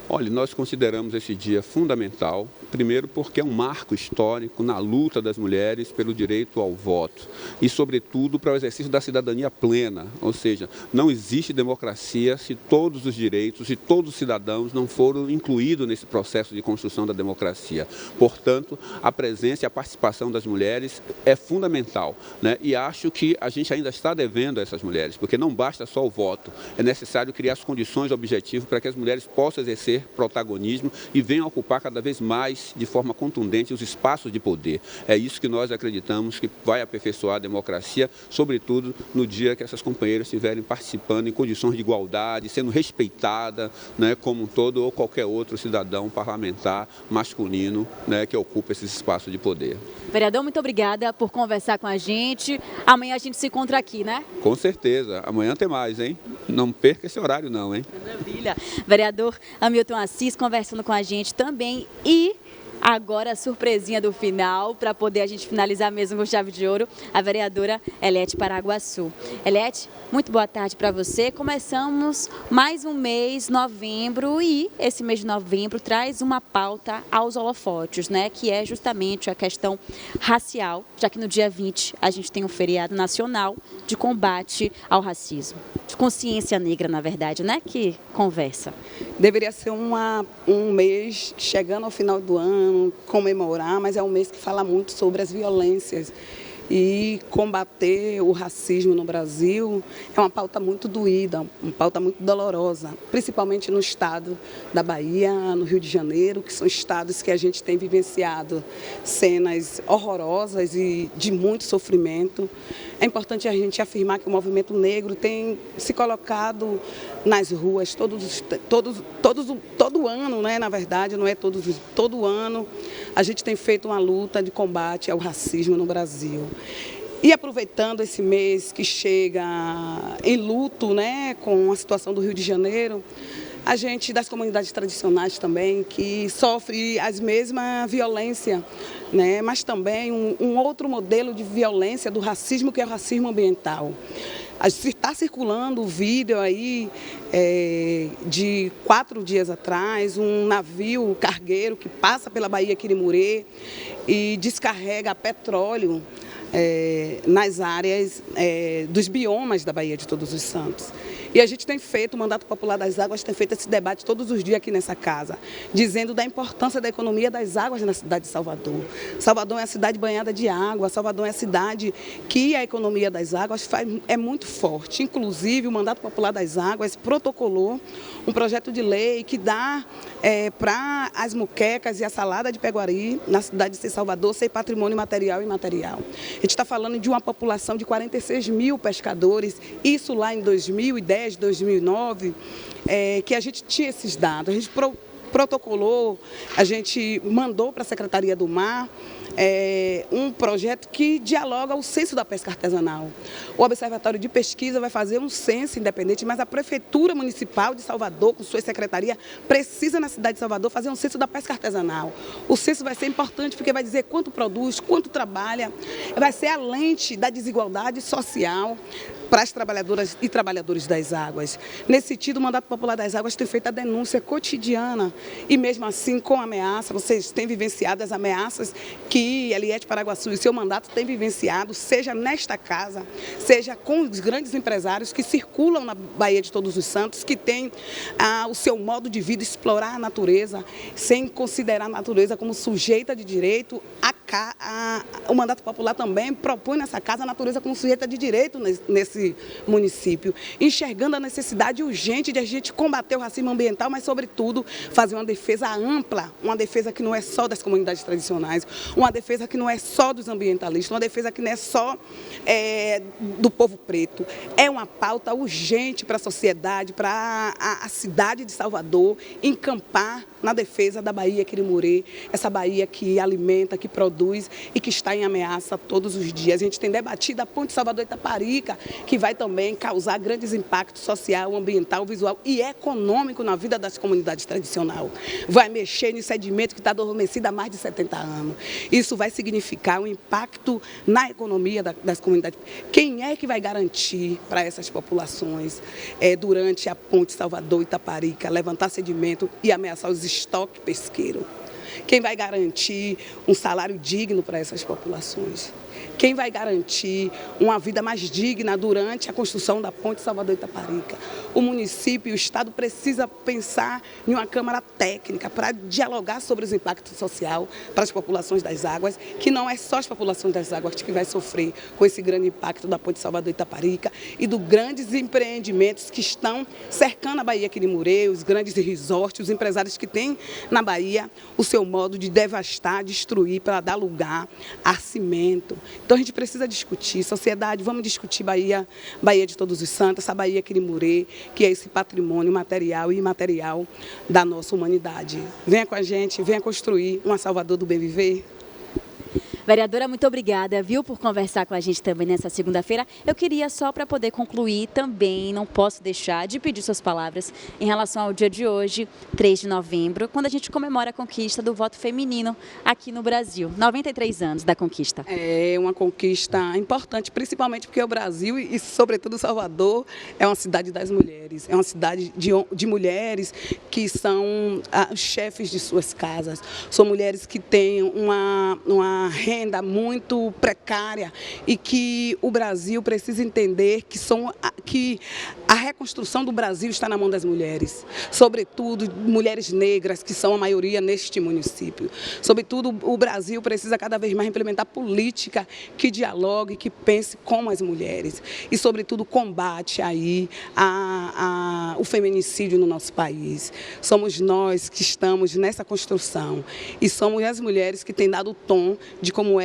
Olha, nós consideramos esse dia fundamental, primeiro porque é um marco histórico na luta das mulheres pelo direito ao voto e, sobretudo, para o exercício da cidadania plena, ou seja, não existe democracia se todos os direitos e todos os cidadãos não foram incluídos nesse processo de construção da democracia. Portanto, a presença e a participação das mulheres é fundamental, né? E acho que a gente ainda está devendo a essas mulheres, porque não basta só o voto, é necessário criar as condições objetivas para que as mulheres possam exercer protagonismo e venham ocupar cada vez mais, de forma contundente, os espaços de poder. É isso que nós acreditamos que vai aperfeiçoar a democracia, sobretudo no dia que essas companheiras estiverem participando em condições de igualdade, sendo respeitada, né, como todo ou qualquer outro cidadão parlamentar masculino, né, que ocupa esses espaços de poder. Vereador, muito obrigada por conversar com a gente. Amanhã a gente se encontra aqui, né? Com certeza. Amanhã tem mais, hein? Não perca esse horário não, hein? Maravilha. Vereador Hamilton Assis conversando com a gente também. E agora a surpresinha do final, para poder a gente finalizar mesmo com chave de ouro, a vereadora Eliete Paraguaçu. Eliete, muito boa tarde para você. Começamos mais um mês, novembro, e esse mês de novembro traz uma pauta aos holofotes, né? Que é justamente a questão racial, já que no dia 20 a gente tem um feriado nacional de combate ao racismo. De consciência negra, na verdade, né? Que conversa. Deveria ser um mês chegando ao final do ano, comemorar, mas é um mês que fala muito sobre as violências. E combater o racismo no Brasil é uma pauta muito doída, uma pauta muito dolorosa, principalmente no estado da Bahia, no Rio de Janeiro, que são estados que a gente tem vivenciado cenas horrorosas e de muito sofrimento. É importante a gente afirmar que o movimento negro tem se colocado nas ruas todo ano, né? Na verdade, não é todo ano. A gente tem feito uma luta de combate ao racismo no Brasil. E aproveitando esse mês que chega em luto, né, com a situação do Rio de Janeiro, a gente das comunidades tradicionais também, que sofre as mesmas violências, né, mas também um outro modelo de violência do racismo, que é o racismo ambiental. Está circulando o vídeo aí de 4 dias atrás, um navio cargueiro que passa pela Baía Quirimurê e descarrega petróleo nas áreas dos biomas da Baía de Todos os Santos. E a gente tem feito, o Mandato Popular das Águas tem feito esse debate todos os dias aqui nessa casa, dizendo da importância da economia das águas na cidade de Salvador. Salvador é uma cidade banhada de água, Salvador é uma cidade que a economia das águas é muito forte. Inclusive, o Mandato Popular das Águas protocolou um projeto de lei que dá para as muquecas e a salada de peguari na cidade de Salvador ser patrimônio material e imaterial. A gente está falando de uma população de 46 mil pescadores, isso lá em 2010, 2009, que a gente tinha esses dados. A gente protocolou, a gente mandou para a Secretaria do Mar um projeto que dialoga o censo da pesca artesanal. O Observatório de Pesquisa vai fazer um censo independente, mas a Prefeitura Municipal de Salvador, com sua secretaria, precisa na cidade de Salvador fazer um censo da pesca artesanal. O censo vai ser importante porque vai dizer quanto produz, quanto trabalha, vai ser a lente da desigualdade social para as trabalhadoras e trabalhadores das águas. Nesse sentido, o Mandato Popular das Águas tem feito a denúncia cotidiana e mesmo assim com ameaça, vocês têm vivenciado as ameaças que Eliete Paraguaçu e seu mandato têm vivenciado, seja nesta casa, seja com os grandes empresários que circulam na Baía de Todos os Santos, que têm o seu modo de vida explorar a natureza, sem considerar a natureza como sujeita de direito. O Mandato Popular também propõe nessa casa a natureza como sujeita de direito nesse município, enxergando a necessidade urgente de a gente combater o racismo ambiental, mas, sobretudo, fazer uma defesa ampla, uma defesa que não é só das comunidades tradicionais, uma defesa que não é só dos ambientalistas, uma defesa que não é só do povo preto. É uma pauta urgente para a sociedade, para a cidade de Salvador, encampar na defesa da Baía Quirimurê, essa Baía que alimenta, que produz e que está em ameaça todos os dias. A gente tem debatido a ponte Salvador-Itaparica, que vai também causar grandes impactos social, ambiental, visual e econômico na vida das comunidades tradicionais. Vai mexer no sedimento que está adormecido há mais de 70 anos. Isso vai significar um impacto na economia das comunidades. Quem é que vai garantir para essas populações, durante a ponte Salvador-Itaparica, levantar sedimento e ameaçar os estoques pesqueiros? Quem vai garantir um salário digno para essas populações? Quem vai garantir uma vida mais digna durante a construção da ponte Salvador-Itaparica? O município e o Estado precisam pensar em uma Câmara técnica para dialogar sobre os impactos sociais para as populações das águas, que não é só as populações das águas que vai sofrer com esse grande impacto da ponte Salvador-Itaparica e dos grandes empreendimentos que estão cercando a Baía Quirimurê, os grandes resorts, os empresários que têm na Bahia o seu modo de devastar, destruir para dar lugar a cimento. Então a gente precisa discutir, sociedade, vamos discutir Baía de Todos os Santos, essa Baía Quirimurê, que é esse patrimônio material e imaterial da nossa humanidade. Venha com a gente, venha construir uma Salvador do bem viver. Vereadora, muito obrigada, viu, por conversar com a gente também nessa segunda-feira. Eu queria só para poder concluir também, não posso deixar de pedir suas palavras em relação ao dia de hoje, 3 de novembro, quando a gente comemora a conquista do voto feminino aqui no Brasil. 93 anos da conquista. É uma conquista importante, principalmente porque o Brasil e, sobretudo, Salvador é uma cidade das mulheres. É uma cidade de mulheres que são chefes de suas casas. São mulheres que têm uma renda muito precária e que o Brasil precisa entender que a reconstrução do Brasil está na mão das mulheres, sobretudo mulheres negras, que são a maioria neste município. Sobretudo, o Brasil precisa cada vez mais implementar política que dialogue, que pense com as mulheres e, sobretudo, combate aí o feminicídio no nosso país. Somos nós que estamos nessa construção e somos as mulheres que têm dado o tom de como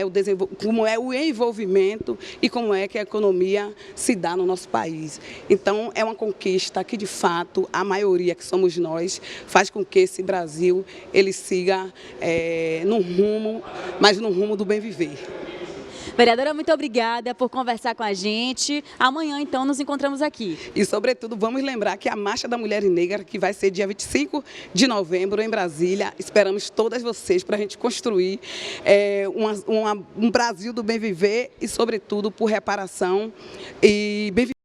é o envolvimento e como é que a economia se dá no nosso país. Então, é uma conquista que, de fato, a maioria, que somos nós, faz com que esse Brasil ele siga no rumo do bem viver. Vereadora, muito obrigada por conversar com a gente. Amanhã, então, nos encontramos aqui. E, sobretudo, vamos lembrar que a Marcha da Mulher Negra, que vai ser dia 25 de novembro em Brasília, esperamos todas vocês para a gente construir um Brasil do bem viver e, sobretudo, por reparação e bem viver.